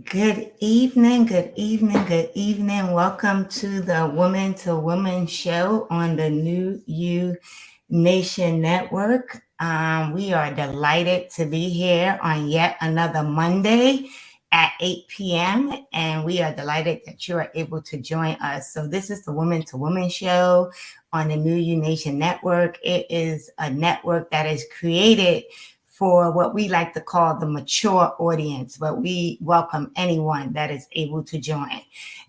Good evening, good evening, good evening. Welcome to the Woman to Woman show on the New You Nation Network. We are delighted to be here on yet another Monday at 8 p.m. And we are delighted that you are able to join us. So, this is the Woman to Woman show on the New You Nation Network. It is a network that is created for what we like to call the mature audience, but we welcome anyone that is able to join.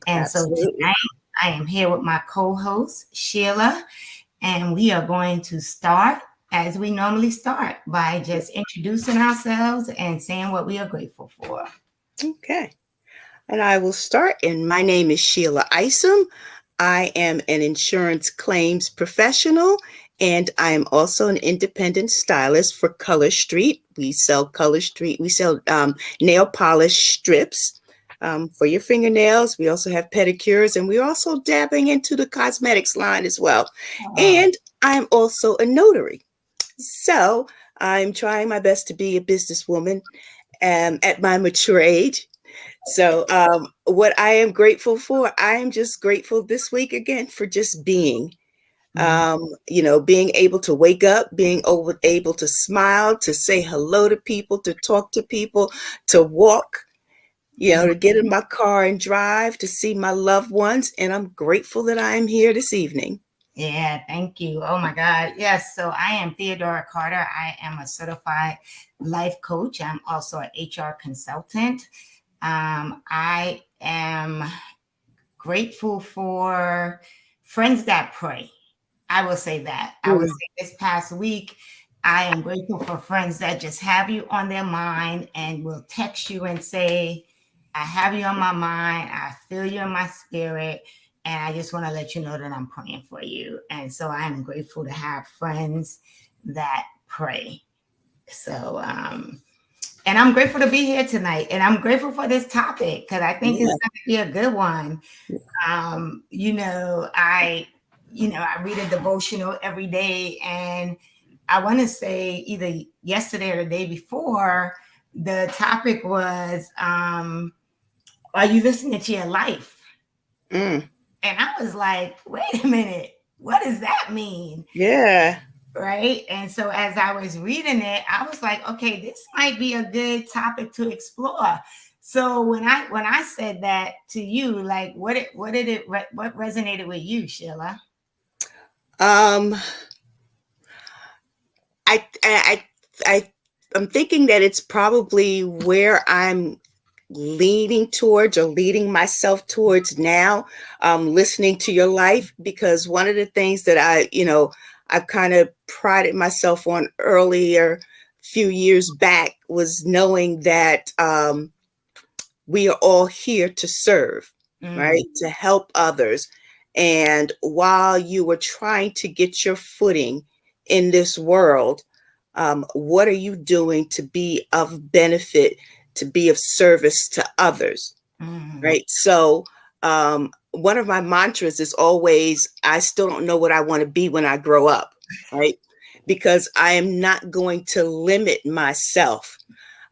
And so Absolutely. tonight I am here with my co-host, Sheila, and we are going to start as we normally start by just introducing ourselves and saying what we are grateful for. Okay. And I will start. And my name is Sheila Isom. I am an insurance claims professional, and I am also an independent stylist for Color Street. We sell Color Street. We sell nail polish strips for your fingernails. We also have pedicures, and we're also dabbing into the cosmetics line as well. And I'm also a notary. So I'm trying my best to be a businesswoman at my mature age. So, what I am grateful for, I am just grateful this week again for just being. Being able to wake up, being able to smile, to say hello to people, to talk to people, to walk, to get in my car and drive, to see my loved ones. And I'm grateful that I am here this evening. Yeah, thank you. Oh my God. Yes. So I am Theodora Carter. I am a certified life coach. I'm also an HR consultant. I am grateful for friends that pray. I will say that. I would say this past week, I am grateful for friends that just have you on their mind and will text you and say, I have you on my mind. I feel you in my spirit. And I just want to let you know that I'm praying for you. And so I'm grateful to have friends that pray. So, and I'm grateful to be here tonight. And I'm grateful for this topic because I think it's going to be a good one. I read a devotional every day, and I want to say either yesterday or the day before, the topic was, are you listening to your life? Mm. And I was like, wait a minute, what does that mean? Yeah. Right. And so as I was reading it, I was like, okay, this might be a good topic to explore. So when I said that to you, like what resonated with you, Sheila? Um, I I'm thinking that it's probably where I'm leaning towards or leading myself towards now, listening to your life, because one of the things that I've kind of prided myself on earlier few years back was knowing that we are all here to serve, right? To help others. And while you were trying to get your footing in this world, what are you doing to be of benefit, to be of service to others? Right. So, one of my mantras is always, I still don't know what I want to be when I grow up. Right. Because I am not going to limit myself.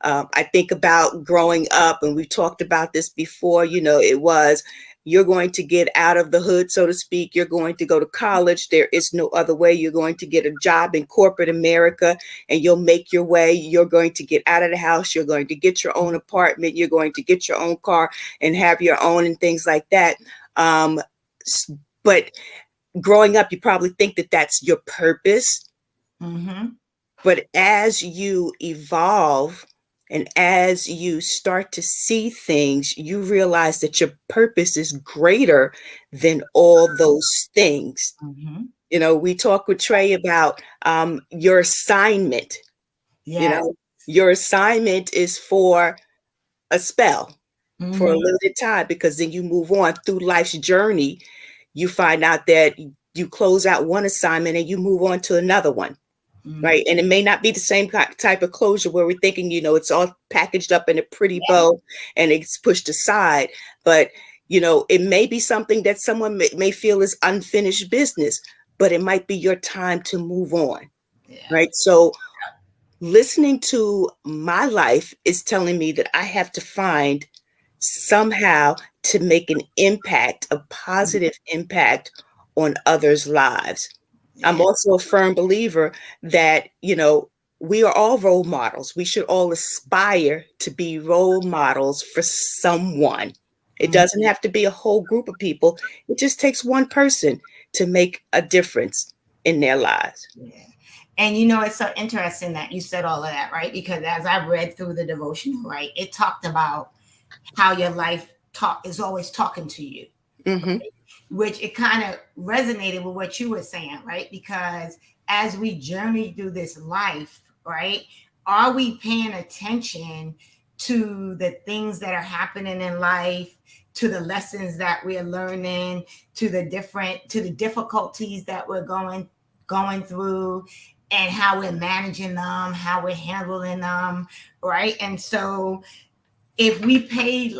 I think about growing up, and we've talked about this before. It was, you're going to get out of the hood, so to speak. You're going to go to college. There is no other way. You're going to get a job in corporate America, and you'll make your way. You're going to get out of the house. You're going to get your own apartment. You're going to get your own car and have your own and things like that. But growing up, you probably think that that's your purpose. But as you evolve, and as you start to see things, you realize that your purpose is greater than all those things. We talk with Trey about your assignment. Yeah. Your assignment is for a spell, for a limited time, because then you move on through life's journey. You find out that you close out one assignment and you move on to another one. Right. And it may not be the same type of closure where we're thinking, it's all packaged up in a pretty bow and it's pushed aside. But, it may be something that someone may feel is unfinished business, but it might be your time to move on. Yeah. Right. So listening to my life is telling me that I have to find somehow to make an impact, a positive impact on others' lives. I'm Yeah. also a firm believer that, we are all role models. We should all aspire to be role models for someone. It Mhm. doesn't have to be a whole group of people. It just takes one person to make a difference in their lives. Yeah. And it's so interesting that you said all of that, right? Because as I read through the devotional, right, it talked about how your life is always talking to you, Hmm. which it kind of resonated with what you were saying, right? Because as we journey through this life, right, are we paying attention to the things that are happening in life, to the lessons that we're learning, to the difficulties that we're going through, and how we're managing them, how we're handling them, right? And so if we paid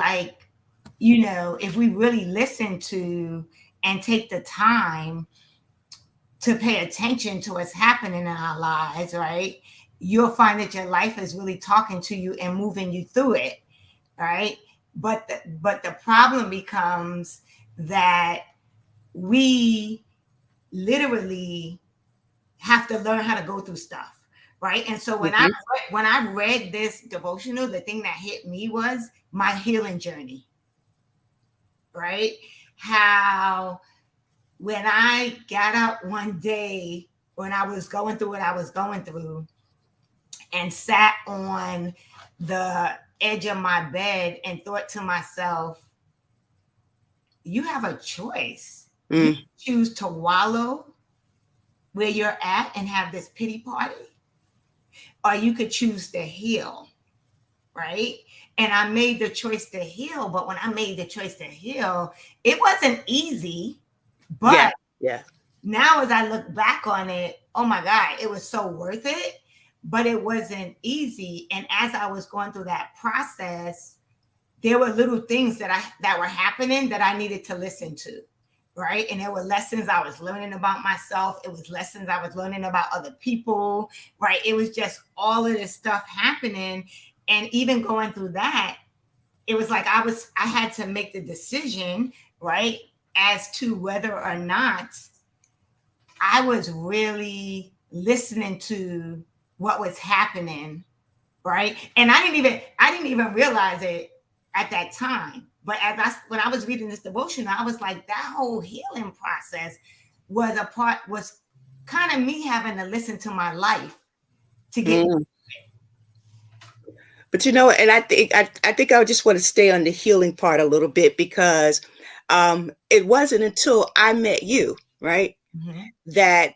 if we really listen to and take the time to pay attention to what's happening in our lives, right, you'll find that your life is really talking to you and moving you through it, right? But the problem becomes that we literally have to learn how to go through stuff, right? And so Hmm. when I read this devotional, the thing that hit me was my healing journey, right? How when I got up one day when I was going through what I was going through and sat on the edge of my bed and thought to myself, you have a choice. You Mm. choose to wallow where you're at and have this pity party, or you could choose to heal, right? And I made the choice to heal. But when I made the choice to heal, it wasn't easy. Yeah, But yeah. now, as I look back on it, oh my God, it was so worth it. But it wasn't easy. And as I was going through that process, there were little things that were happening that I needed to listen to, right? And there were lessons I was learning about myself. It was lessons I was learning about other people, right? It was just all of this stuff happening. And even going through that, it was like I had to make the decision, right, as to whether or not I was really listening to what was happening, right? And I didn't even realize it at that time. But when I was reading this devotion, I was like, that whole healing process was kind of me having to listen to my life to get. Mm. But and I think I just want to stay on the healing part a little bit because it wasn't until I met you, right, Mhm. that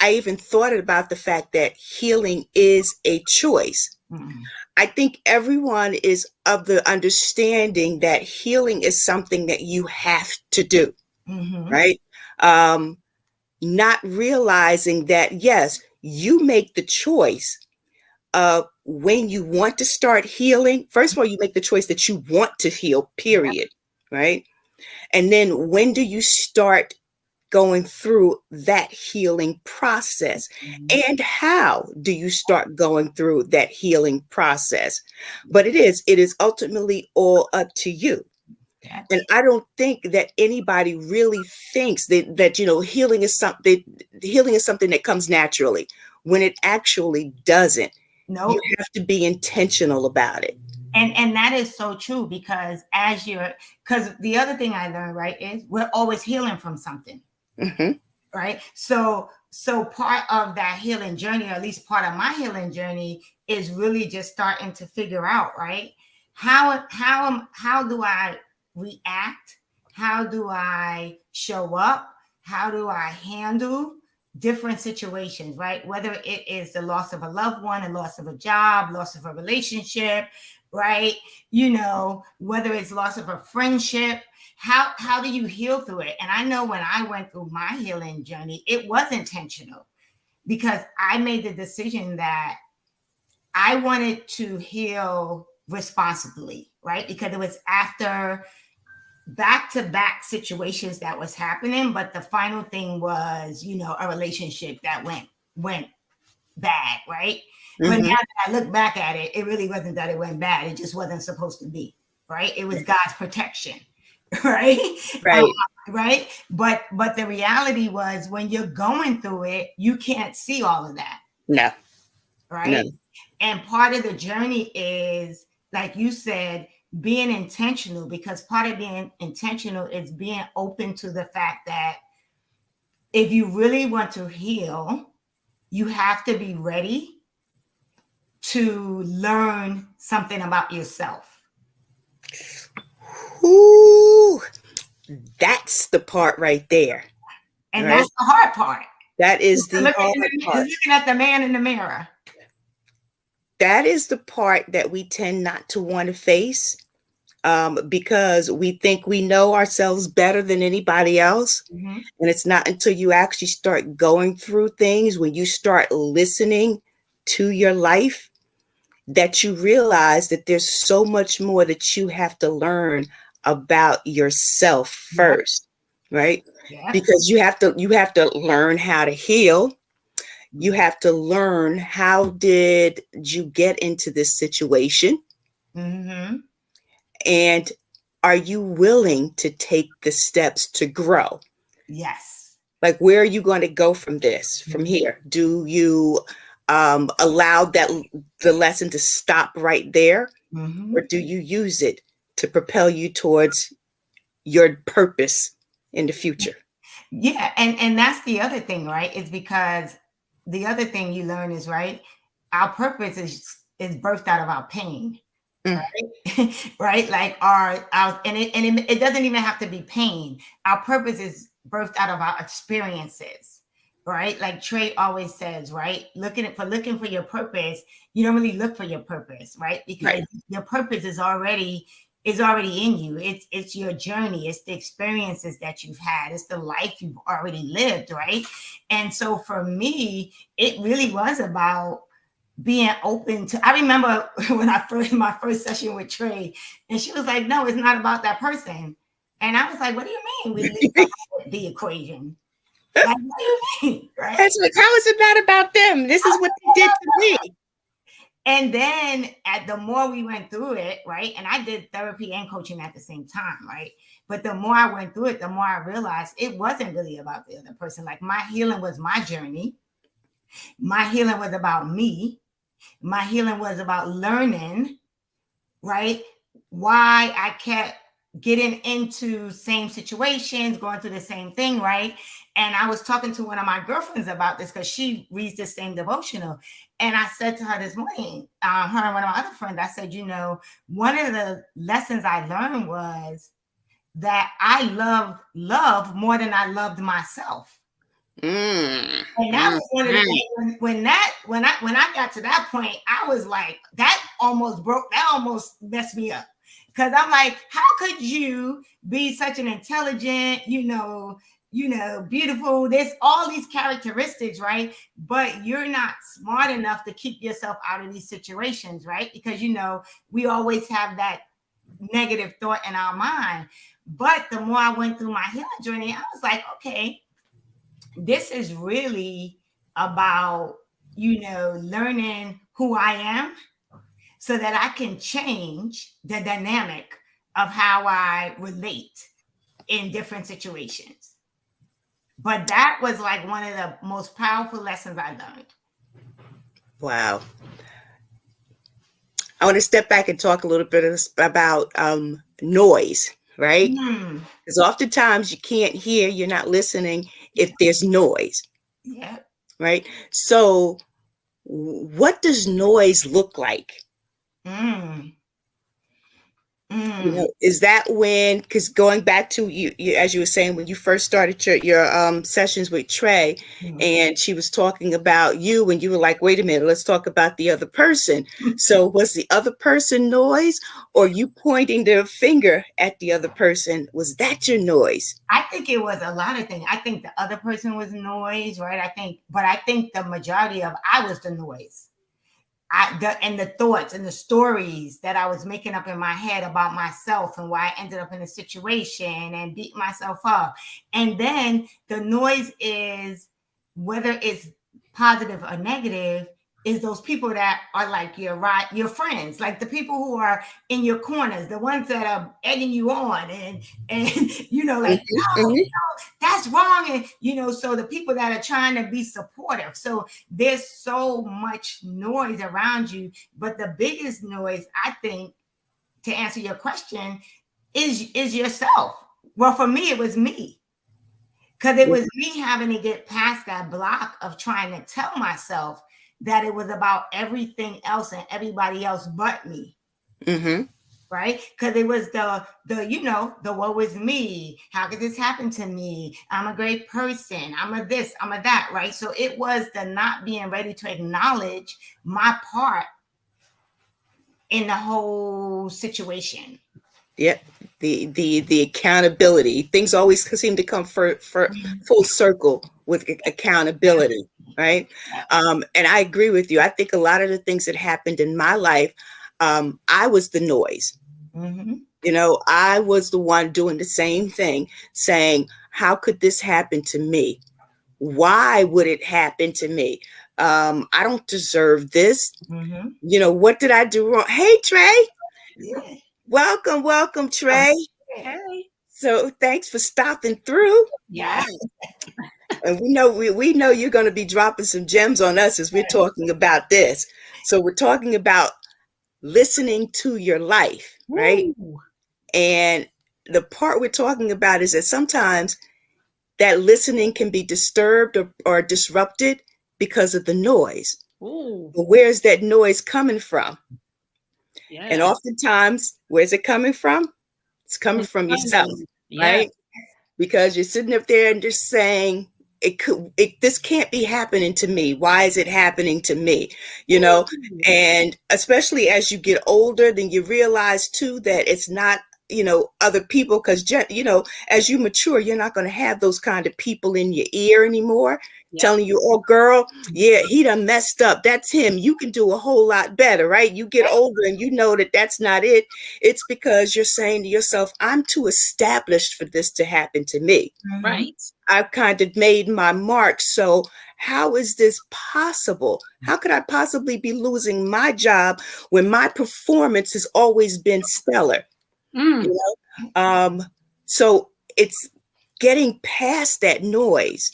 I even thought about the fact that healing is a choice. Mhm. I think everyone is of the understanding that healing is something that you have to do, Mhm. right? Um, Not realizing that, yes, you make the choice when you want to start healing. First of all, you make the choice that you want to heal, period, right? And then when do you start going through that healing process? Mhm. And how do you start going through that healing process? But it is ultimately all up to you. And That's I don't think that anybody really thinks that healing is something that comes naturally when it actually doesn't. You no. have to be intentional about it. And that is so true because because the other thing I learned, right, is we're always healing from something, Hmm. right? So part of that healing journey, or at least part of my healing journey, is really just starting to figure out, right, how do I react, how do I show up, how do I handle different situations, right? Whether it is the loss of a loved one, a loss of a job, loss of a relationship, right? Whether it's loss of a friendship, how do you heal through it? And I know when I went through my healing journey, it was intentional because I made the decision that I wanted to heal responsibly, right? Because it was after back to back situations that was happening, but the final thing was, a relationship that went bad, right? But now that I look back at it, it really wasn't that it went bad. It just wasn't supposed to be, right? It was God's protection, right? Right. Right. But the reality was when you're going through it, you can't see all of that. No. Right. No. And part of the journey is, like you said, being intentional, because part of being intentional is being open to the fact that if you really want to heal, you have to be ready to learn something about yourself. Ooh, that's the part right there. And right? That's the hard part. That is the hard part. Looking at the man in the mirror. That is the part that we tend not to want to face, because we think we know ourselves better than anybody else. Mm-hmm. And it's not until you actually start going through things, when you start listening to your life, that you realize that there's so much more that you have to learn about yourself first, right? Yeah. Because you have to learn how to heal. You have to learn, how did you get into this situation? Mm-hmm. And are you willing to take the steps to grow? Yes. Like, where are you going to go from this, from here? Do you allow the lesson to stop right there? Mm-hmm. Or do you use it to propel you towards your purpose in the future? Yeah. And that's the other thing, right? It's because the other thing you learn is, right, our purpose is birthed out of our pain, right? Right? Like our and it doesn't even have to be pain. Our purpose is birthed out of our experiences, right? Like Trey always says, right? Looking for your purpose, you don't really look for your purpose, right? Because your purpose is already in you. It's your journey. It's the experiences that you've had. It's the life you've already lived, right? And so for me, it really was about being open to. I remember when my first session with Trey, and she was like, "No, it's not about that person." And I was like, "What do you mean? We leave the equation." Like, what do you mean? Right? That's like, how is it not about them? This is what they did to me. And then the more we went through it, right? And I did therapy and coaching at the same time, right? But the more I went through it, the more I realized it wasn't really about the other person. Like, my healing was my journey. My healing was about me. My healing was about learning, right? Why I kept getting into same situations, going through the same thing, right? And I was talking to one of my girlfriends about this because she reads the same devotional. And I said to her this morning, her and one of my other friends, I said, one of the lessons I learned was that I loved love more than I loved myself. And that was one of the things when I got to that point, I was like, that almost messed me up. Because I'm like, how could you be such an intelligent, beautiful, there's all these characteristics, right? But you're not smart enough to keep yourself out of these situations, right? Because, we always have that negative thought in our mind. But the more I went through my healing journey, I was like, okay, this is really about, learning who I am so that I can change the dynamic of how I relate in different situations. But that was like one of the most powerful lessons I learned. Wow. I want to step back and talk a little bit about noise, right? Because oftentimes you can't hear, you're not listening if there's noise. Yeah. Right. So what does noise look like? Is that when, because going back to you, as you were saying, when you first started your sessions with Trey, and she was talking about you, and you were like, wait a minute, let's talk about the other person. So was the other person noise, or you pointing the finger at the other person? Was that your noise? I think it was a lot of things. I think the other person was noise, right? I think the majority of I was the noise. And the thoughts and the stories that I was making up in my head about myself and why I ended up in a situation and beat myself up. And then the noise is whether it's positive or negative, is those people that are like your friends, like the people who are in your corners, the ones that are egging you on and like, Mhm, no, mhm. that's wrong. And so the people that are trying to be supportive. So there's so much noise around you, but the biggest noise, I think, to answer your question, is yourself. Well, for me, it was me. Because it was me having to get past that block of trying to tell myself that it was about everything else and everybody else but me. Mm-hmm. Right? Because it was the woe is me. How could this happen to me? I'm a great person. I'm a this, I'm a that, right? So it was the not being ready to acknowledge my part in the whole situation. Yep. The accountability. Things always seem to come for full circle with accountability, right? And I agree with you. I think a lot of the things that happened in my life, I was the noise. Mm-hmm. I was the one doing the same thing, saying, how could this happen to me? Why would it happen to me? I don't deserve this. Mm-hmm. What did I do wrong? Hey, Trey. Yeah. Welcome, Trey. Hey. So thanks for stopping through. Yeah. And we know you're going to be dropping some gems on us as we're talking about this. So we're talking about listening to your life, right? Woo. And the part we're talking about is that sometimes that listening can be disturbed or disrupted because of the noise. Ooh. But where's that noise coming from? Yeah. And oftentimes, where's it coming from? It's coming from yourself, right? Because you're sitting up there and just saying, this can't be happening to me. Why is it happening to me? And especially as you get older, then you realize too that it's not, other people, because, as you mature, you're not going to have those kind of people in your ear anymore telling you, oh, girl, yeah, he done messed up. That's him. You can do a whole lot better, right? You get older and you know that that's not it. It's because you're saying to yourself, I'm too established for this to happen to me. Right. I've kind of made my mark. So how is this possible? How could I possibly be losing my job when my performance has always been stellar? So it's getting past that noise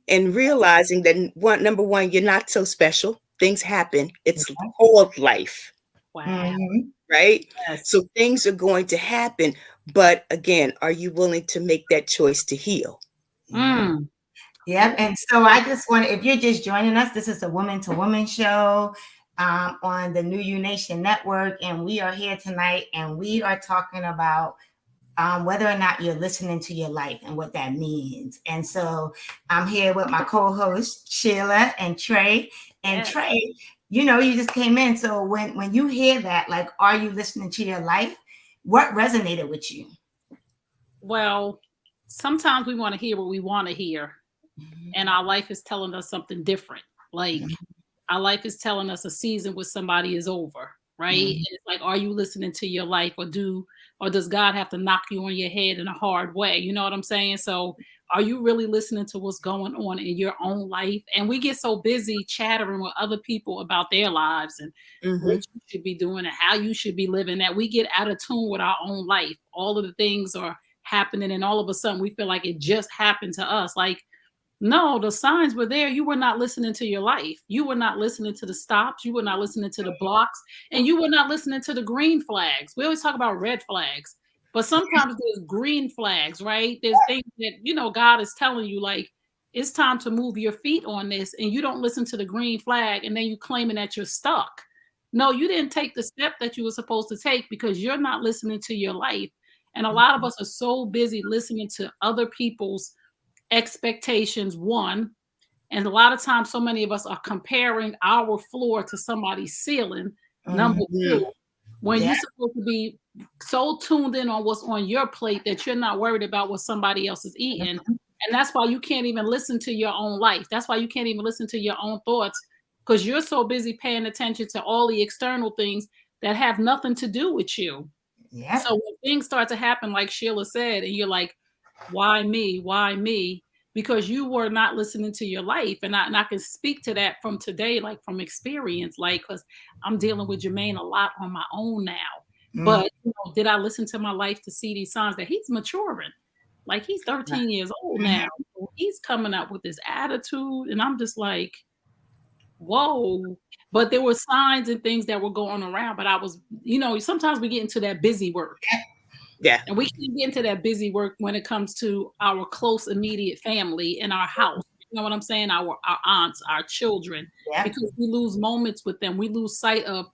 and realizing that number one, you're not so special. Things happen. It's called life. Wow. Right? Yes. So things are going to happen. But again, are you willing to make that choice to heal? Yep. And so I just want, if you're just joining us, this is the Woman to Woman show on the New You Nation Network. And we are here tonight and we are talking about whether or not you're listening to your life and what that means. And so I'm here with my co-hosts, Sheila and Trey. And Yes. Trey, you just came in. So when you hear that, like, are you listening to your life? What resonated with you? Well, sometimes we want to hear what we want to hear. And our life is telling us something different. Like our life is telling us a season with somebody is over, right? And it's like, are you listening to your life, or does God have to knock you on your head in a hard way? You know what I'm saying? So are you really listening to what's going on in your own life? And we get so busy chattering with other people about their lives and what you should be doing and how you should be living, that we get out of tune with our own life. All of the things are happening and all of a sudden we feel like it just happened to us. Like, no, the signs were there. You were not listening to your life. You were not listening to the stops. You were not listening to the blocks. And you were not listening to the green flags. We always talk about red flags, but sometimes there's green flags, right? There's things that, God is telling you, like, it's time to move your feet on this. And you don't listen to the green flag and then you claiming that you're stuck. No, you didn't take the step that you were supposed to take because you're not listening to your life. And a lot of us are so busy listening to other people's expectations, one, and a lot of times so many of us are comparing our floor to somebody's ceiling, number two, when you're supposed to be so tuned in on what's on your plate that you're not worried about what somebody else is eating. And that's why you can't even listen to your own life. That's why you can't even listen to your own thoughts, because you're so busy paying attention to all the external things that have nothing to do with you. So when things start to happen, like Sheila said, and you're like, why me? Why me? because you were not listening to your life. And I can speak to that from today, like from experience, like, because I'm dealing with Jermaine a lot on my own now. But did I listen to my life to see these signs that he's maturing? Like, he's 13 years old now. He's coming up with this attitude. And I'm just like, whoa. But there were signs and things that were going around. But I was, sometimes we get into that busy work. Yeah. And we can get into that busy work when it comes to our close, immediate family in our house. You know what I'm saying? Our aunts, our children, because we lose moments with them. We lose sight of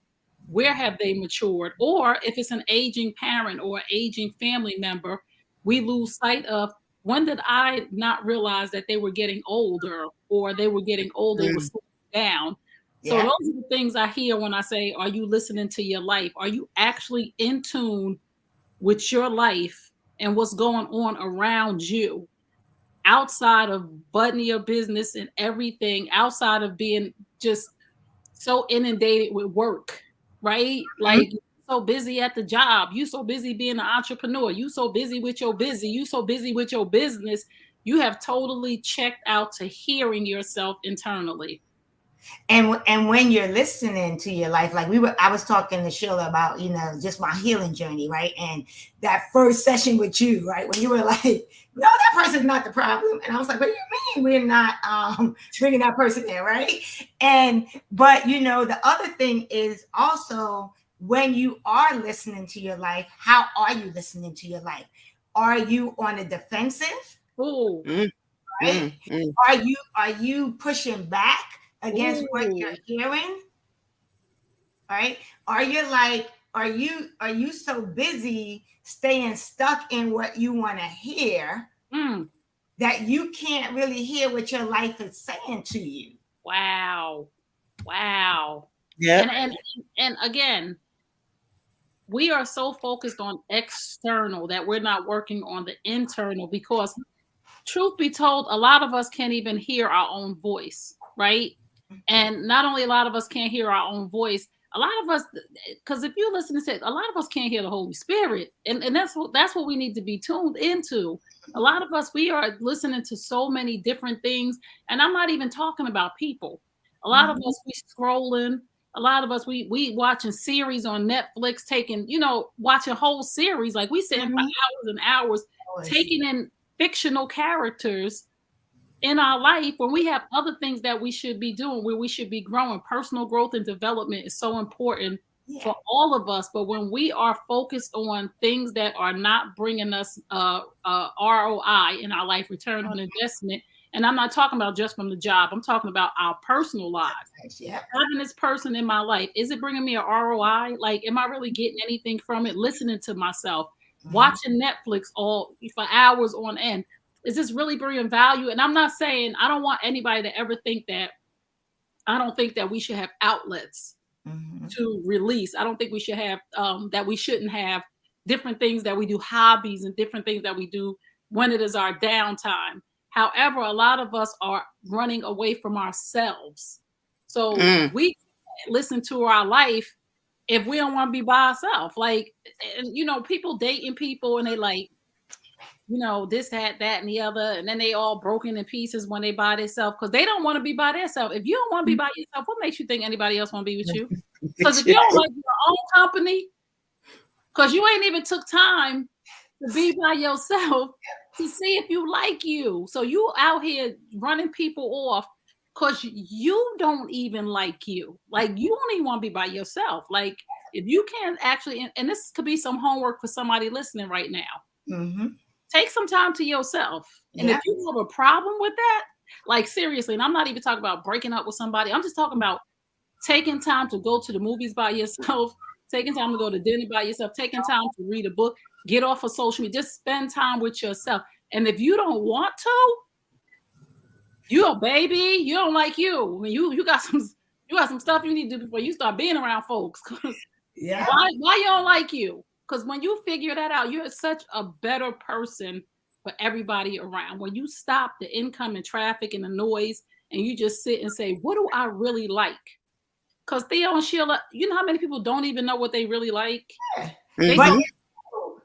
where have they matured, or if it's an aging parent or aging family member, we lose sight of when did I not realize that they were getting older, or they were getting older, was down. So those are the things I hear when I say, are you listening to your life? Are you actually in tune with your life and what's going on around you, outside of buttoning your business and everything, outside of being just so inundated with work, right? Like, you're so busy at the job, you so busy being an entrepreneur, you so busy with your you so busy with your business, you have totally checked out to hearing yourself internally. And when you're listening to your life, like I was talking to Sheila about, just my healing journey, right? And that first session with you, right? When you were like, no, that person's not the problem. And I was like, what do you mean we're not bringing that person in, right? But the other thing is also, when you are listening to your life, how are you listening to your life? Are you on the defensive? Oh, right? Are you pushing back against what you're hearing? Right? Are you so busy staying stuck in what you want to hear that you can't really hear what your life is saying to you? Wow. Yeah. And again, we are so focused on external that we're not working on the internal, because truth be told, a lot of us can't even hear our own voice, right? And not only a lot of us can't hear our own voice, a lot of us, because if you listen to it, a lot of us can't hear the Holy Spirit. And that's what we need to be tuned into. A lot of us, we are listening to so many different things. And I'm not even talking about people. A lot of us, we scrolling. A lot of us, we watching series on Netflix, watching whole series. Like, we sitting for hours and hours, taking in fictional characters in our life, when we have other things that we should be doing, where we should be growing. Personal growth and development is so important for all of us. But when we are focused on things that are not bringing us ROI in our life, return on investment, and I'm not talking about just from the job, I'm talking about our personal lives. Having this person in my life, is it bringing me a ROI? Like, am I really getting anything from it? Listening to myself, watching Netflix for hours on end. Is this really bringing value? And I'm not saying, I don't want anybody to ever think that, I don't think that we should have outlets to release. I don't think we should have, that we shouldn't have different things that we do, hobbies and different things that we do when it is our downtime. However, a lot of us are running away from ourselves. So we listen to our life if we don't want to be by ourselves. Like, and people dating people and they like, this, that, and the other, and then they all broken in pieces when they by themselves, because they don't want to be by themselves. If you don't want to be by yourself, what makes you think anybody else want to be with you? Because if you don't like your own company, because you ain't even took time to be by yourself to see if you like you. So you out here running people off because you don't even like you. Like, you don't even want to be by yourself. Like, if you can't actually, and this could be some homework for somebody listening right now. Take some time to yourself. And if you have a problem with that, like, seriously, and I'm not even talking about breaking up with somebody. I'm just talking about taking time to go to the movies by yourself, taking time to go to dinner by yourself, taking time to read a book, get off of social media, just spend time with yourself. And if you don't want to, you a baby, you don't like you. You got some stuff you need to do before you start being around folks. Why you don't like you? Because when you figure that out, you're such a better person for everybody around. When you stop the incoming traffic and the noise and you just sit and say, what do I really like? Because Theo and Sheila, you know how many people don't even know what they really like? They so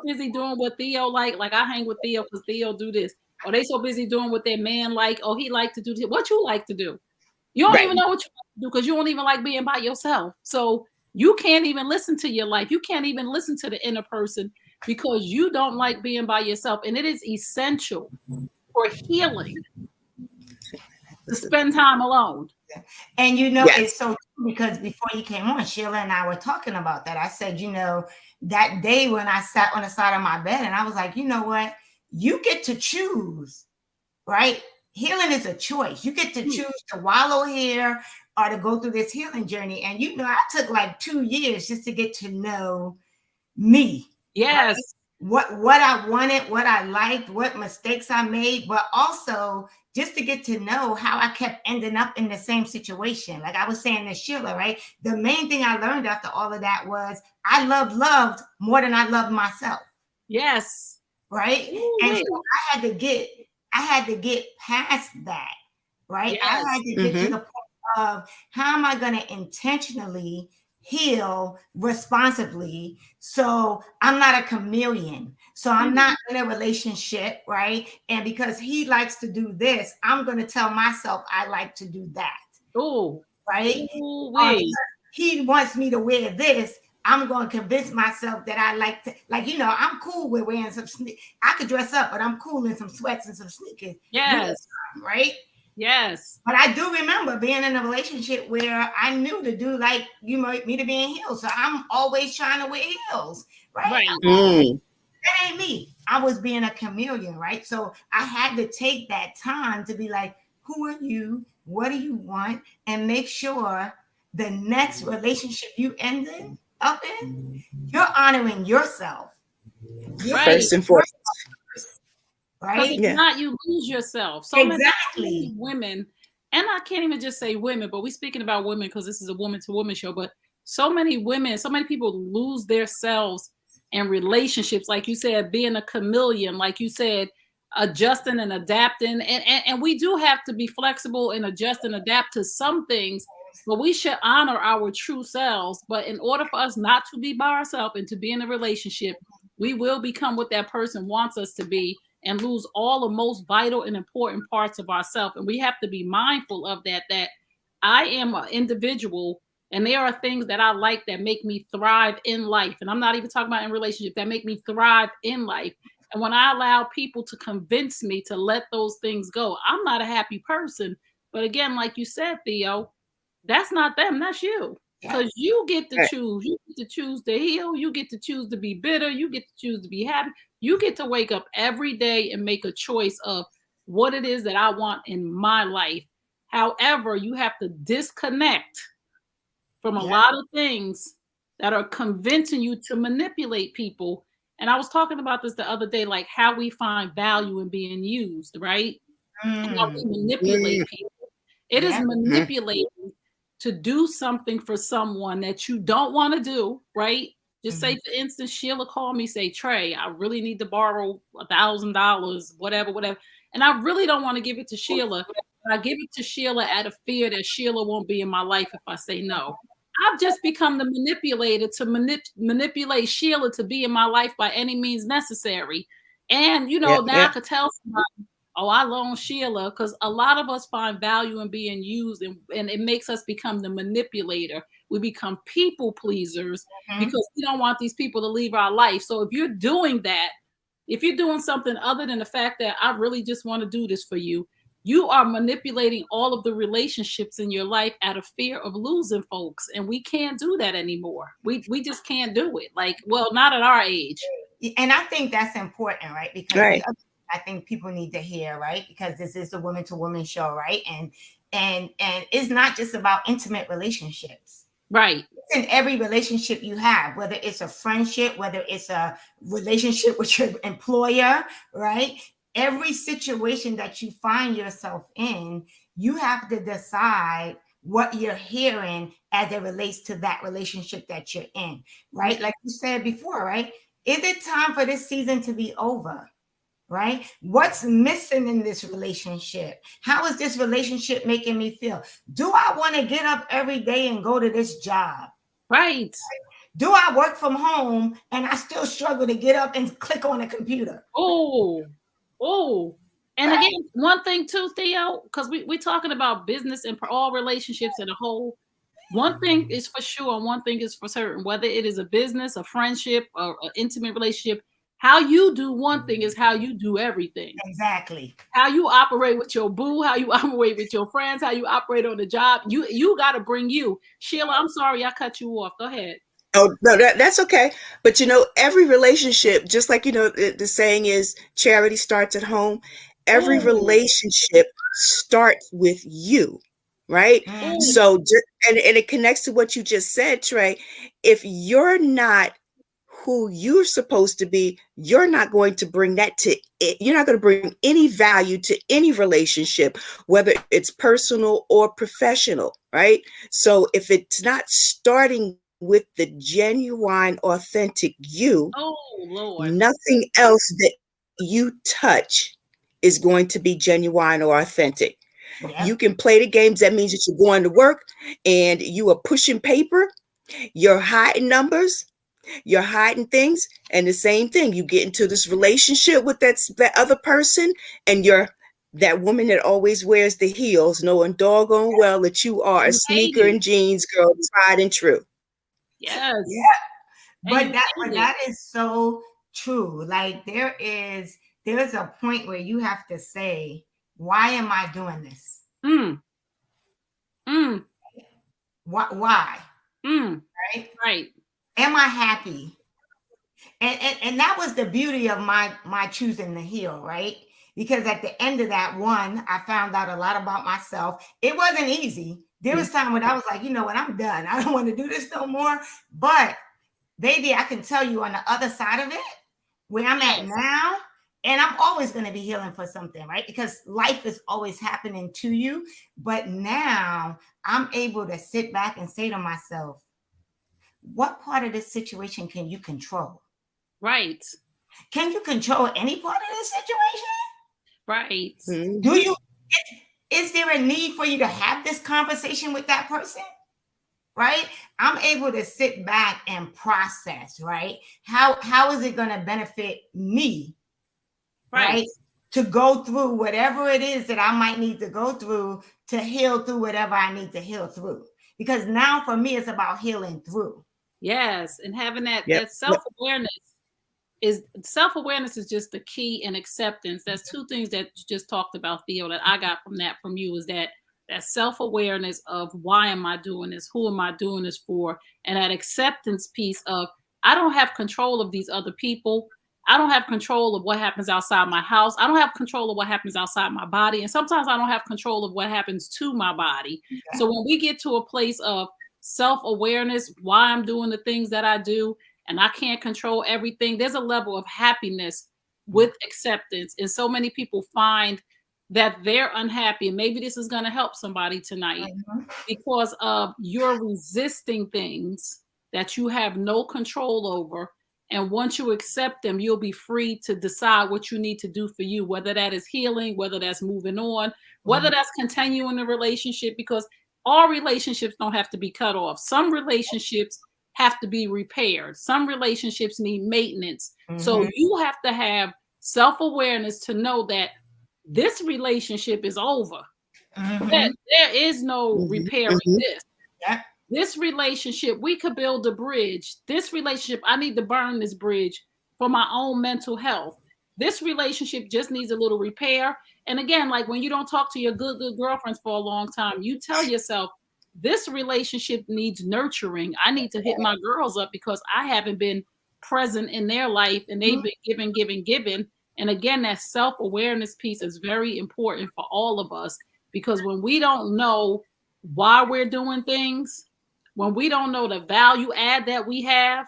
busy doing what Theo like. Like, I hang with Theo because Theo do this. or they so busy doing what their man like. Oh, he like to do what you like to do. You don't Right. even know what you like to do because you don't even like being by yourself. So you can't even listen to your life. You can't even listen to the inner person because you don't like being by yourself. And it is essential for healing to spend time alone. And Yes. it's so true because before you came on, Sheila and I were talking about that. I said, that day when I sat on the side of my bed and I was like, you know what? You get to choose, right? Healing is a choice. You get to choose to wallow here or to go through this healing journey. And I took like 2 years just to get to know me. Yes. Right? What I wanted, what I liked, what mistakes I made, but also just to get to know how I kept ending up in the same situation. Like I was saying to Sheila, right? The main thing I learned after all of that was I loved more than I loved myself. Yes. Right. Ooh, and so I had to get past that. Right. Yes. I had to get to the point of how am I going to intentionally heal responsibly so I'm not a chameleon, so I'm not in a relationship, right? And because he likes to do this, I'm going to tell myself I like to do that. Oh, right. He wants me to wear this, I'm going to convince myself that I like to, I'm cool with wearing some I could dress up, but I'm cool in some sweats and some sneakers. Yes. Right. Yes. But I do remember being in a relationship where I knew to do like me to be in heels. So I'm always trying to wear heels. Right. That ain't me. I was being a chameleon. Right. So I had to take that time to be like, who are you? What do you want? And make sure the next relationship you end up in, you're honoring yourself. First and foremost. Right? If not, you lose yourself. So many women, and I can't even just say women, but we're speaking about women because this is a woman to woman show, but so many women, so many people lose their selves in relationships. Like you said, being a chameleon, like you said, adjusting and adapting. And we do have to be flexible and adjust and adapt to some things, but we should honor our true selves. But in order for us not to be by ourselves and to be in a relationship, we will become what that person wants us to be and lose all the most vital and important parts of ourselves. And we have to be mindful of that I am an individual and there are things that I like that make me thrive in life. And I'm not even talking about in relationship, that make me thrive in life. And when I allow people to convince me to let those things go, I'm not a happy person. But again, like you said, Theo, that's not them, that's you. Because you get to choose. You get to choose to heal. You get to choose to be bitter. You get to choose to be happy. You get to wake up every day and make a choice of what it is that I want in my life. However, you have to disconnect from a lot of things that are convincing you to manipulate people. And I was talking about this the other day, like how we find value in being used, right? And how we manipulate people. It is manipulating to do something for someone that you don't want to do, right? Just say, for instance, Sheila called me, say, Trey, I really need to borrow $1,000, whatever. And I really don't want to give it to Sheila. But I give it to Sheila out of fear that Sheila won't be in my life if I say no. I've just become the manipulator to manipulate Sheila to be in my life by any means necessary. And, now I could tell somebody, oh, I loan Sheila, because a lot of us find value in being used and it makes us become the manipulator. We become people pleasers because we don't want these people to leave our life. So if you're doing that, if you're doing something other than the fact that I really just want to do this for you, you are manipulating all of the relationships in your life out of fear of losing folks. And we can't do that anymore. We just can't do it. Not at our age. And I think that's important, right? Because I think people need to hear, right? Because this is the woman to woman show, right? And it's not just about intimate relationships. Right. It's in every relationship you have, whether it's a friendship, whether it's a relationship with your employer, right? Every situation that you find yourself in, you have to decide what you're hearing as it relates to that relationship that you're in, right? Like you said before, right? Is it time for this season to be over? Right? What's missing in this relationship? How is this relationship making me feel? Do I want to get up every day and go to this job? Right. Do I work from home and I still struggle to get up and click on a computer? Oh, And again, one thing too, Theo, because we're talking about business and all relationships in a whole. One thing is for sure, and one thing is for certain, whether it is a business, a friendship, or an intimate relationship, how you do one thing is how you do everything. Exactly. How you operate with your boo, how you operate with your friends, how you operate on the job. You got to bring you. Sheila, I'm sorry I cut you off. Go ahead. Oh, no, that's okay. But every relationship, just like, the saying is charity starts at home. Every Ooh. relationship starts with you, right? Mhm. So, and it connects to what you just said, Trey. If you're not who you're supposed to be, you're not going to bring that to it. You're not going to bring any value to any relationship, whether it's personal or professional, right? So if it's not starting with the genuine, authentic you, Oh, Lord. nothing else that you touch is going to be genuine or authentic. Yep. You can play the games. That means that you're going to work and you are pushing paper, you're hiding numbers, you're hiding things, and the same thing. You get into this relationship with that other person, and you're that woman that always wears the heels, knowing doggone well that you are a sneaker and jeans girl, tried and true. Yes. Yeah. But that is so true. Like there's a point where you have to say, why am I doing this? Why? Right? Am I happy? And that was the beauty of my choosing the heal, right? Because at the end of that one, I found out a lot about myself. It wasn't easy. There was time when I was like, you know what, I'm done. I don't want to do this no more. But baby, I can tell you on the other side of it, where I'm at now, and I'm always going to be healing for something, right? Because life is always happening to you. But now I'm able to sit back and say to myself, what part of this situation can you control? Right. Can you control any part of this situation? Right. Mm-hmm. Do you? Is there a need for you to have this conversation with that person? Right? I'm able to sit back and process, right? How is it going to benefit me? Right? To go through whatever it is that I might need to go through to heal through whatever I need to heal through. Because now for me, it's about healing through. Yes. And having that self-awareness is just the key, and acceptance. That's two things that you just talked about, Theo, that I got from you is that self-awareness of why am I doing this? Who am I doing this for? And that acceptance piece of I don't have control of these other people. I don't have control of what happens outside my house. I don't have control of what happens outside my body. And sometimes I don't have control of what happens to my body. Okay. So when we get to a place of self-awareness, why I'm doing the things that I do, and I can't control everything, there's a level of happiness with acceptance. And so many people find that they're unhappy. And maybe this is going to help somebody tonight because of you're resisting things that you have no control over. And once you accept them, you'll be free to decide what you need to do for you, whether that is healing, whether that's moving on, whether that's continuing the relationship, because all relationships don't have to be cut off. Some relationships have to be repaired. Some relationships need maintenance. So you have to have self-awareness to know that this relationship is over. That there is no repairing this. This relationship, we could build a bridge. This relationship, I need to burn this bridge for my own mental health. This relationship just needs a little repair. And again, like when you don't talk to your good girlfriends for a long time, you tell yourself, this relationship needs nurturing. I need to hit my girls up because I haven't been present in their life and they've been giving. And again, that self-awareness piece is very important for all of us, because when we don't know why we're doing things, when we don't know the value add that we have,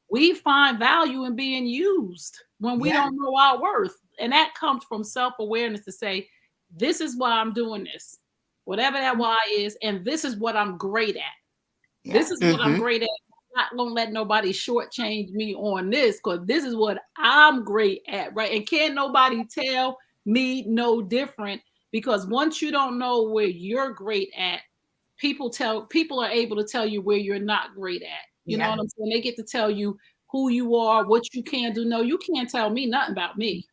we find value in being used when we don't know our worth. And that comes from self-awareness to say, this is why I'm doing this, whatever that why is, and this is what I'm great at. This is what I'm great at. I'm not gonna let nobody shortchange me on this, because this is what I'm great at, right? And can't nobody tell me no different, because once you don't know where you're great at, people are able to tell you where you're not great at. You know what I'm saying? They get to tell you who you are, what you can do. No, you can't tell me nothing about me.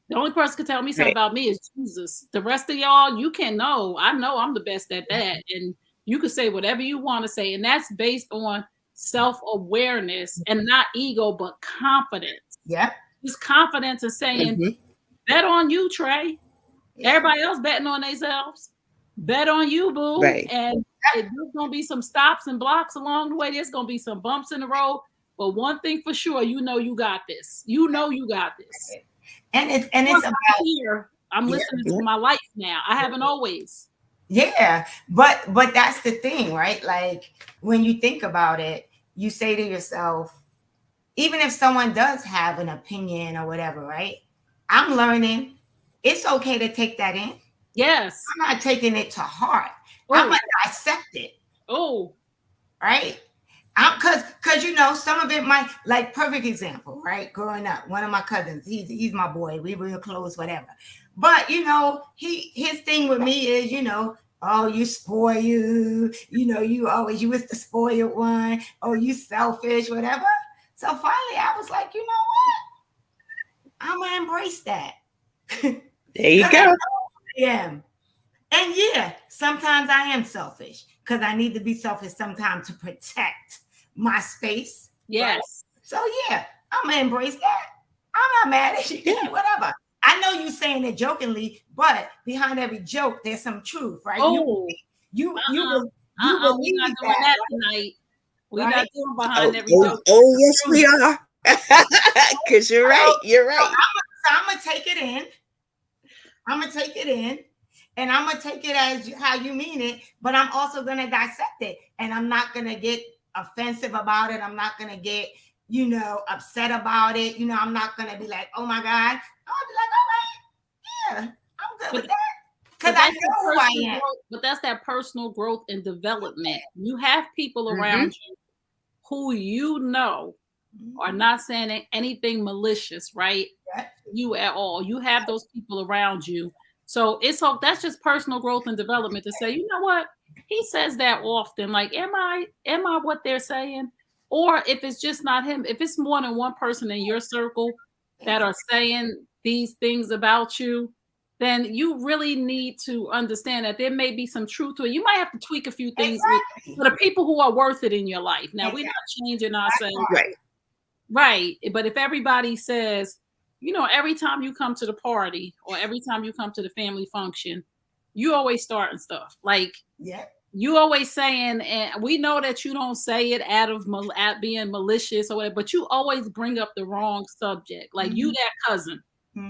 The only person can tell me something Right. about me is Jesus. The rest of y'all, you can know. I know I'm the best at that. And you can say whatever you want to say. And that's based on self-awareness and not ego, but confidence. Yep. Just confidence in saying, Mhm. bet on you, Trey. Everybody else betting on themselves. Bet on you, boo. Right. And there's going to be some stops and blocks along the way. There's going to be some bumps in the road. But one thing for sure, you know you got this. You know you got this. And it's about here. I'm listening to my life now. I haven't always. Yeah, but that's the thing, right? Like when you think about it, you say to yourself, even if someone does have an opinion or whatever, right? I'm learning it's okay to take that in. Yes. I'm not taking it to heart. I'm gonna dissect it. Oh, right. Cause you know, some of it might, like, perfect example, right? Growing up, one of my cousins, he's my boy. We were close, whatever. But you know, his thing with me is, you know, oh, you spoil you know, you was the spoiled one, oh, you selfish, whatever. So finally I was like, you know what? I'm gonna embrace that. There you go. I am. And yeah, sometimes I am selfish because I need to be selfish sometimes to protect my space. yes. Right? So yeah, I'm gonna embrace that. I'm not mad at you. Yeah, whatever. I know you saying it jokingly, but behind every joke, there's some truth, right? Oh, you we're not doing that tonight. We're not doing behind every joke. Oh, yes, we are. Because you're right. You're right. So I'm gonna take it in. And I'm gonna take it as how you mean it, but I'm also gonna dissect it, and I'm not gonna get offensive about it. I'm not gonna get, you know, upset about it. You know, I'm not gonna be like, oh my God. I'll be like, all right, yeah, I'm good with that. Because I know who I am. But that's that personal growth and development. You have people around you who you know are not saying anything malicious, right? You at all. You have those people around you. So that's just personal growth and development to say, you know what? He says that often. Like, am I what they're saying? Or if it's just not him, if it's more than one person in your circle that are saying these things about you, then you really need to understand that there may be some truth to it. You might have to tweak a few things for the people who are worth it in your life. Now, we're not changing ourselves. Right. But if everybody says, you know, every time you come to the party or every time you come to the family function, you always starting stuff. Like, you always saying, and we know that you don't say it out of being malicious or whatever, but you always bring up the wrong subject. Like you, that cousin.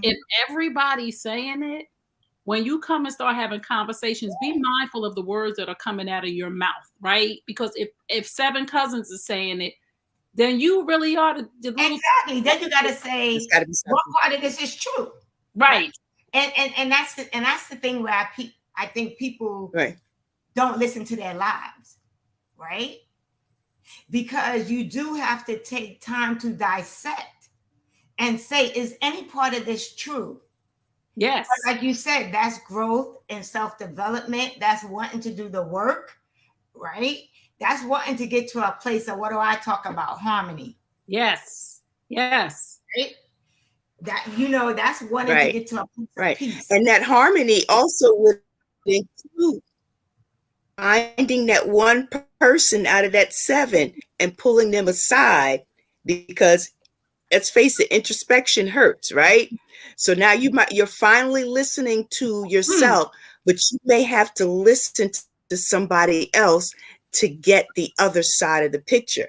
If everybody's saying it, when you come and start having conversations, be mindful of the words that are coming out of your mouth, right? Because if 7 cousins are saying it, then you really are the exactly. Then you got to say what part of this is true, right? And that's the thing where I think people don't listen to their lives, right? Because you do have to take time to dissect and say, is any part of this true? Yes. But like you said, that's growth and self-development. That's wanting to do the work, right? That's wanting to get to a place of, what do I talk about? Harmony. Yes. Yes. Right? That, you know, that's wanting to get to a place of peace. And that harmony also would include finding that one person out of that 7 and pulling them aside, because let's face it, introspection hurts, right? So now you're finally listening to yourself, but you may have to listen to somebody else to get the other side of the picture,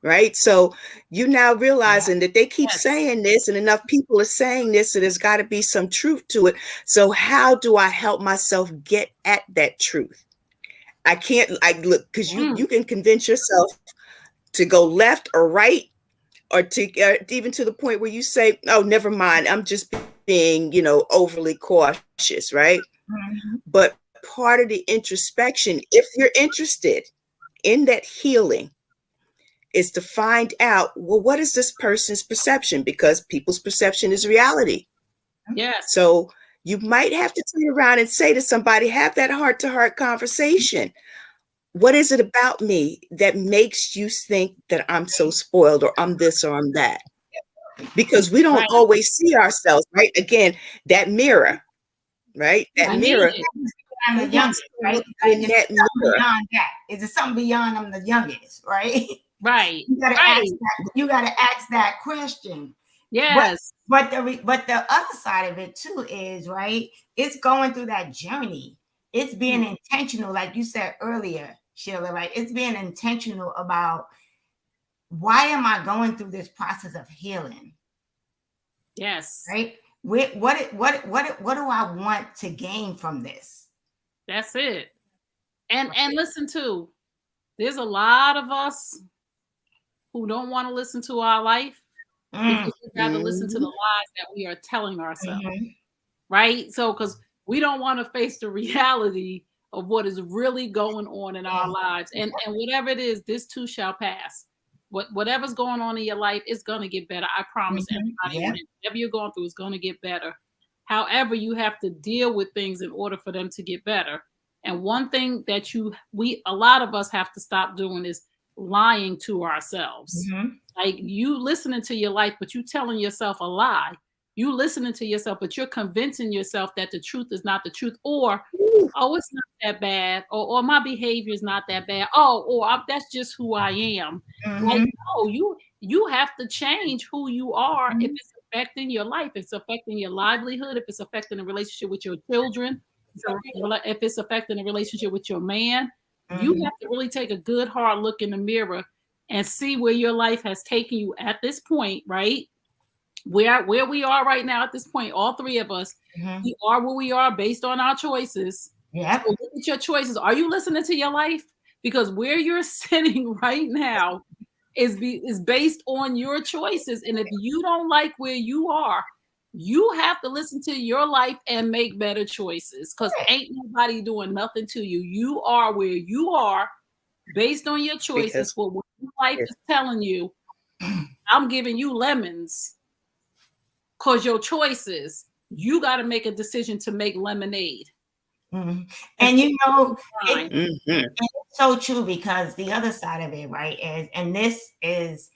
right? So you now realizing that they keep saying this and enough people are saying this, so there's got to be some truth to it. So how do I help myself get at that truth? Look, because you can convince yourself to go left or right, or to even to the point where you say, oh, never mind, I'm just being, you know, overly cautious, right? But part of the introspection, if you're interested in that healing, is to find out, well, what is this person's perception? Because people's perception is reality. Yes. So you might have to turn around and say to somebody, have that heart-to-heart conversation. What is it about me that makes you think that I'm so spoiled, or I'm this, or I'm that? because we don't Right. always see ourselves, right? Again, that mirror, right? That I need mirror. it. I'm the Who wants youngest, to right? look Like, in it's that something mirror? beyond that. Is it something beyond I'm the youngest, right? Right. You gotta Right. ask that. You gotta ask that question. Yes. But the other side of it too is, right, it's going through that journey. It's being intentional, like you said earlier, Sheila, right? It's being intentional about, why am I going through this process of healing? Yes. Right? What do I want to gain from this? That's it. And listen too, there's a lot of us who don't want to listen to our life because we'd rather listen to the lies that we are telling ourselves. Right? So, because we don't want to face the reality of what is really going on in our lives. And whatever it is, this too shall pass. Whatever's going on in your life is going to get better. I promise everybody. Whatever you're going through is going to get better. However, you have to deal with things in order for them to get better. And one thing that a lot of us have to stop doing is lying to ourselves. Like, you listening to your life, but you telling yourself a lie. You listening to yourself, but you're convincing yourself that the truth is not the truth, or, oh, it's not that bad, or my behavior is not that bad, that's just who I am. Like, no, you have to change who you are if it's affecting your life, if it's affecting your livelihood, if it's affecting the relationship with your children, if it's affecting the relationship with your man. You have to really take a good hard look in the mirror and see where your life has taken you at this point, right? Where we are right now at this point, all three of us, we are where we are based on our choices. Yeah. So look at your choices. Are you listening to your life? Because where you're sitting right now is based on your choices. And if you don't like where you are, you have to listen to your life and make better choices, because ain't nobody doing nothing to you. You are where you are based on your choices, for what your life is telling you. I'm giving you lemons because your choices, you got to make a decision to make lemonade. And it's so true, because the other side of it, right, is, and this is,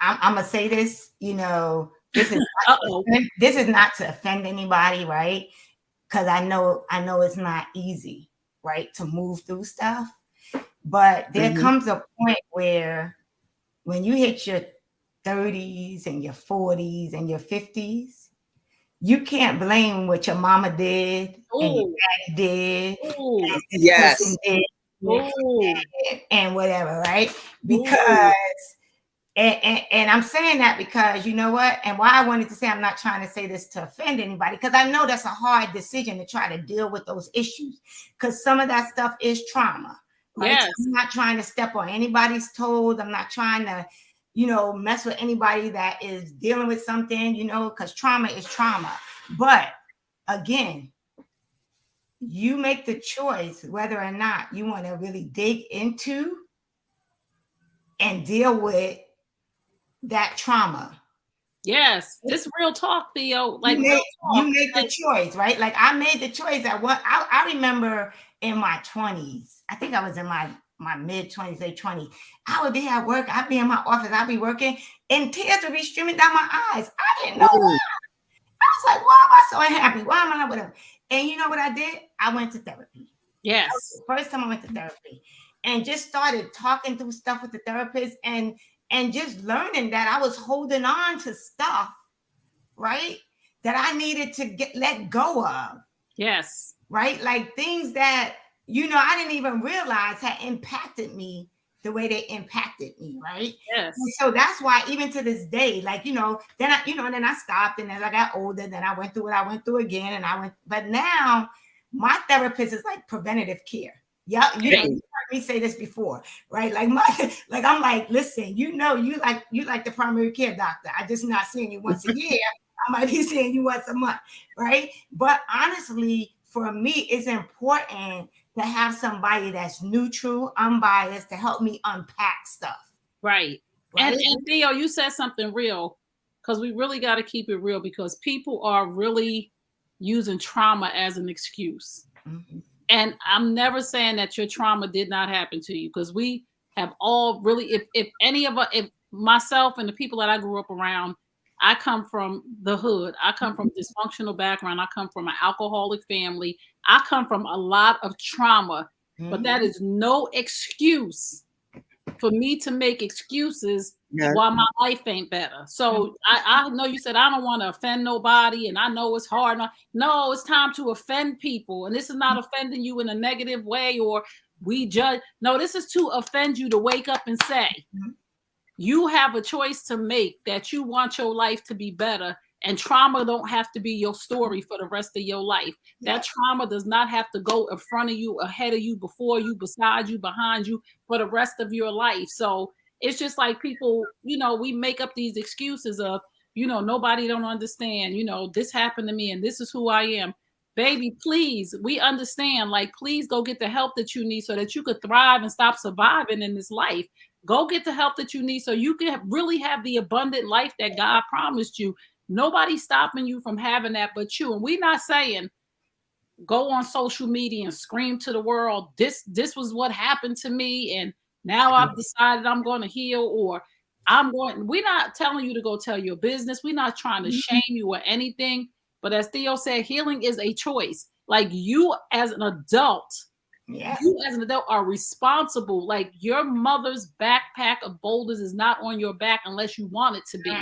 I'm gonna say this, this is not to offend anybody, right? Because I know it's not easy, right, to move through stuff. But there comes a point where, when you hit your 30s and your 40s and your 50s, you can't blame what your mama did and your daddy did, and this person did, and whatever, right? Because and I'm saying that because, you know what, and why I wanted to say, I'm not trying to say this to offend anybody, because I know that's a hard decision to try to deal with those issues, because some of that stuff is trauma, right? Yes. I'm not trying to step on anybody's toes. I'm not trying to, mess with anybody that is dealing with something, because trauma is trauma. But again, you make the choice whether or not you want to really dig into and deal with that trauma. Yes, it's real talk, Theo. Like, you real make talk. the choice, right? Like, I made the choice at what I remember in my 20s. I think I was in my mid-20s, late 20s. I would be at work, I'd be in my office, I'd be working, and tears would be streaming down my eyes. I didn't know why. I was like, why am I so unhappy? Why am I not whatever? And you know what I did? I went to therapy. Yes. That was the first time I went to therapy, and just started talking through stuff with the therapist, and just learning that I was holding on to stuff, right, that I needed to let go of. Yes. Right? Like, things that, I didn't even realize had impacted me the way they impacted me, right? Yes. And so that's why, even to this day, like, then I stopped, and as I got older, then I went through what I went through again, but now my therapist is like preventative care. Yeah, you heard me say this before, right? Like, I'm like, listen, you like the primary care doctor. I just not seeing you once a year. I might be seeing you once a month, right? But honestly, for me, it's important to have somebody that's neutral, unbiased, to help me unpack stuff. Right. And Theo, you said something real, because we really got to keep it real, because people are really using trauma as an excuse. And I'm never saying that your trauma did not happen to you, because we have all really, if any of us, if myself and the people that I grew up around, I come from the hood. I come from dysfunctional background. I come from an alcoholic family. I come from a lot of trauma, but that is no excuse for me to make excuses why my life ain't better. So I know you said I don't want to offend nobody, and I know it's hard. No, it's time to offend people. And this is not offending you in a negative way or we judge. No, this is to offend you, to wake up and say, you have a choice to make that you want your life to be better. And trauma don't have to be your story for the rest of your life. That trauma does not have to go in front of you, ahead of you, before you, beside you, behind you for the rest of your life. So it's just like people, you know, we make up these excuses of, you know, nobody don't understand, you know, this happened to me and this is who I am. Baby, please, we understand. Like, please go get the help that you need so that you could thrive and stop surviving in this life. Go get the help that you need so you can really have the abundant life that God promised you. Nobody's stopping you from having that but you. And we're not saying go on social media and scream to the world, this was what happened to me, and now I've decided I'm going to heal, or we're not telling you to go tell your business. We're not trying to shame you or anything. But as Theo said, healing is a choice. Like, you as an adult, are responsible. Like, your mother's backpack of boulders is not on your back unless you want it to be.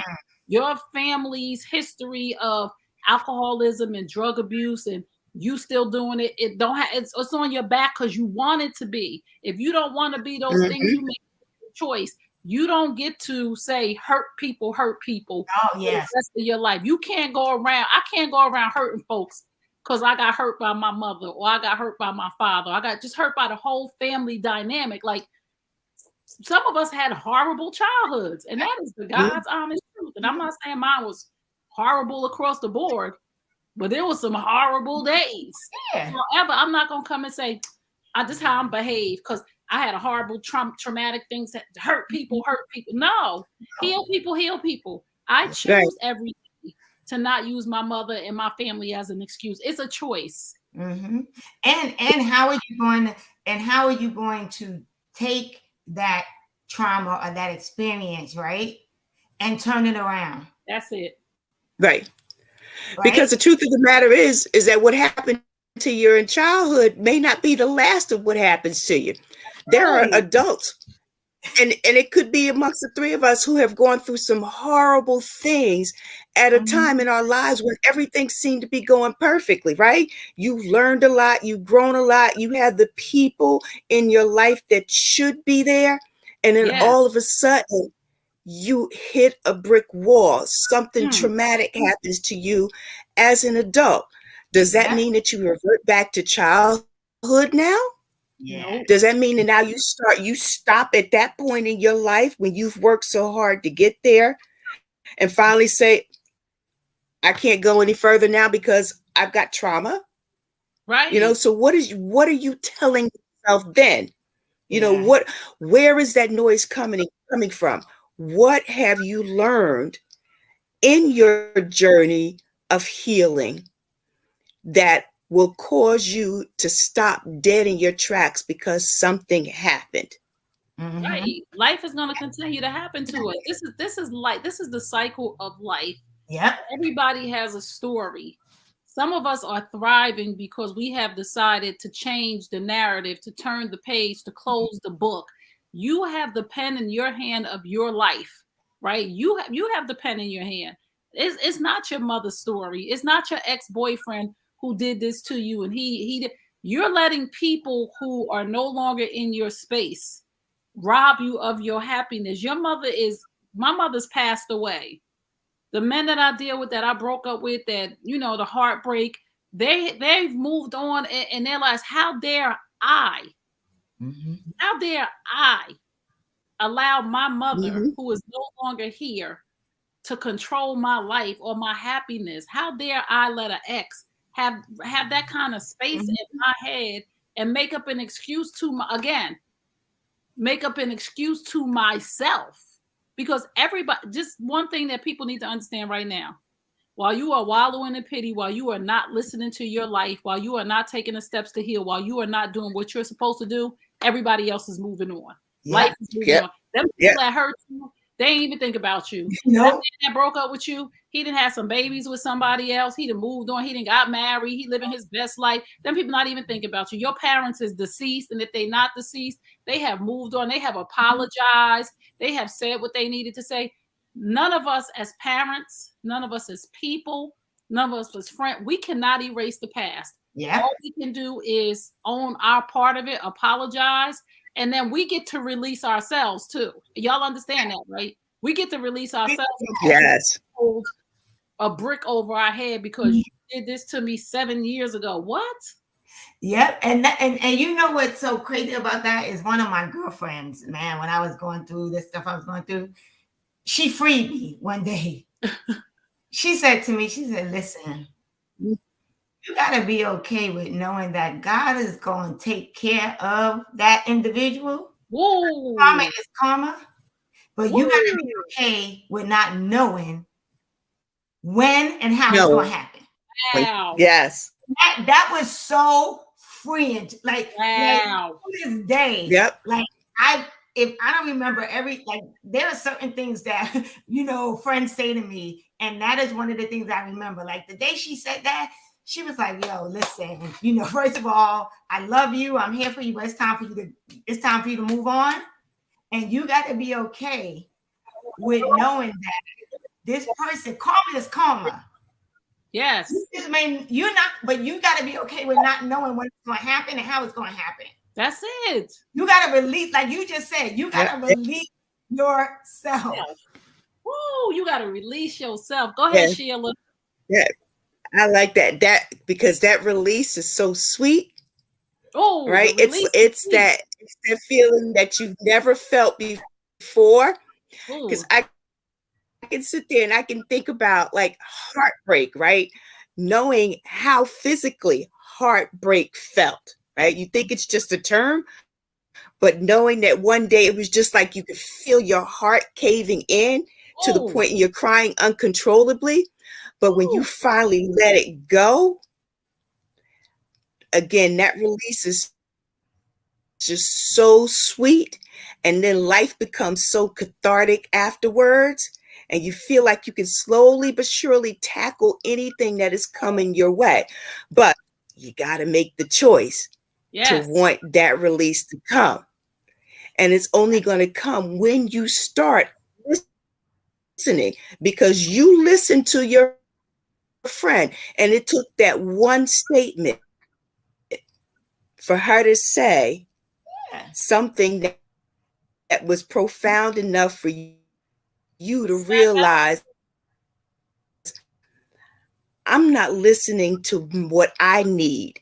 Your family's history of alcoholism and drug abuse, and you still doing it, it's on your back because you want it to be. If you don't want to be those things, you make a choice. You don't get to say hurt people for the rest of your life. You can't go around. I can't go around hurting folks because I got hurt by my mother, or I got hurt by my father. I got just hurt by the whole family dynamic. Like, some of us had horrible childhoods, and that is the God's honest truth. And I'm not saying mine was horrible across the board, but there was some horrible days. However, I'm not gonna come and say, this is how I'm behaved because I had a horrible traumatic things that hurt people. No, heal people. I choose every day to not use my mother and my family as an excuse. It's a choice. And how are you going to take that trauma or that experience, right, and turn it around? That's it. Right. Because the truth of the matter is that what happened to you in childhood may not be the last of what happens to you. There are adults, and it could be amongst the three of us who have gone through some horrible things at a time in our lives when everything seemed to be going perfectly, right? You've learned a lot, you've grown a lot, you have the people in your life that should be there, and then all of a sudden you hit a brick wall. Something traumatic happens to you as an adult. Does that mean that you revert back to childhood now? Does that mean that now you stop at that point in your life when you've worked so hard to get there and finally say, I can't go any further now because I've got trauma? Right. You know, so what are you telling yourself then? You know, where is that noise coming from? What have you learned in your journey of healing that will cause you to stop dead in your tracks because something happened? Right. Life is going to continue to happen to us. This is life. This is the cycle of life. Everybody has a story. Some of us are thriving because we have decided to change the narrative, to turn the page, to close the book. You have the pen in your hand of your life, right? You have the pen in your hand. It's not your mother's story. It's not your ex-boyfriend who did this to you, and he did. You're letting people who are no longer in your space rob you of your happiness. My mother's passed away. The men that I deal with, that I broke up with, that, you know, the heartbreak, they've moved on in their lives. How dare I? How dare I allow my mother, who is no longer here, to control my life or my happiness? How dare I let an ex have that kind of space in my head and make up an excuse to myself? Because everybody, just one thing that people need to understand right now, while you are wallowing in pity, while you are not listening to your life, while you are not taking the steps to heal, while you are not doing what you're supposed to do, everybody else is moving on. Life is moving on. Them people that hurt you, They ain't even think about you. That Nope. man that broke up with you, he didn't have some babies with somebody else. He done moved on. He didn't got married. He living his best life. Them people not even thinking about you. Your parents is deceased, and if they not deceased, they have moved on. They have apologized. They have said what they needed to say. None of us as parents, none of us as people, none of us as friends, we cannot erase the past. Yeah. All we can do is own our part of it, apologize, and then we get to release ourselves too. Y'all understand that, right? We get to release ourselves. Yes. Hold a brick over our head because you did this to me 7 years ago. What? Yep. And you know what's so crazy about that is one of my girlfriends, man, when I was going through this stuff I was going through, she freed me one day. She said to me, she said, listen, you got to be okay with knowing that God is going to take care of that individual. Whoa. Karma is karma, but you got to be Woo. okay with not knowing when and how it's No. going to happen. Wow. Yes. That was so freeing. Like Wow. to this day, Yep. like if I don't remember there are certain things that, you know, friends say to me, and that is one of the things I remember. Like the day she said that, she was like, yo, listen, you know, first of all, I love you. I'm here for you, but it's time for you to move on. And you got to be okay with knowing that this person, karma is karma. Yes. But you got to be okay with not knowing when it's going to happen and how it's going to happen. That's it. You got to release, like you just said, you got to release yourself. Woo, you got to release yourself. Go ahead, Sheila. Yeah. I like that because that release is so sweet. Oh, right. It's that feeling that you've never felt before. Because I can sit there and I can think about like heartbreak, right? Knowing how physically heartbreak felt, right? You think it's just a term, but knowing that one day it was just like you could feel your heart caving in to the point you're crying uncontrollably. But when you finally let it go, again, that release is just so sweet. And then life becomes so cathartic afterwards. And you feel like you can slowly but surely tackle anything that is coming your way. But you got to make the choice to want that release to come. And it's only going to come when you start listening, because you listen to your friend. And it took that one statement for her to say something that was profound enough for you to realize, I'm not listening to what I need.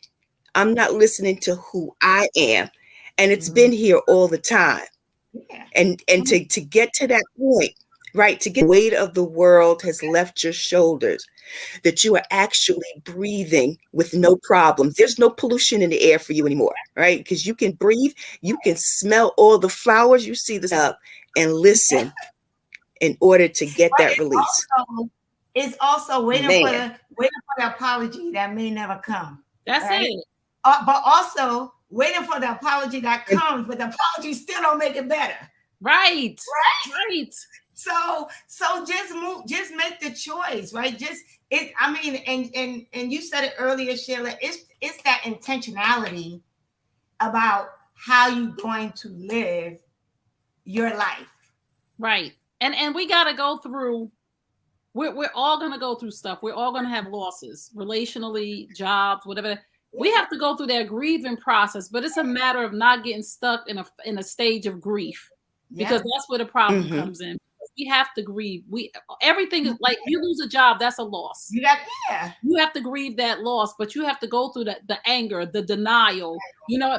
I'm not listening to who I am. And it's been here all the time. And to get to that point, right, to get the weight of the world has left your shoulders, that you are actually breathing with no problems. There's no pollution in the air for you anymore, right? Because you can breathe, you can smell all the flowers, you see this up and listen in order to get that release. It's also waiting for the apology that may never come. That's it. But also waiting for the apology that comes, but the apology still don't make it better. Right. So just make the choice, right? And you said it earlier, Sheila, it's that intentionality about how you're going to live your life. Right. And we got to go through, we're all going to go through stuff. We're all going to have losses, relationally, jobs, whatever. We have to go through that grieving process, but it's a matter of not getting stuck in a stage of grief, because that's where the problem comes in. We have to grieve. Everything is like, you lose a job, that's a loss. You have to grieve that loss, but you have to go through the anger, the denial,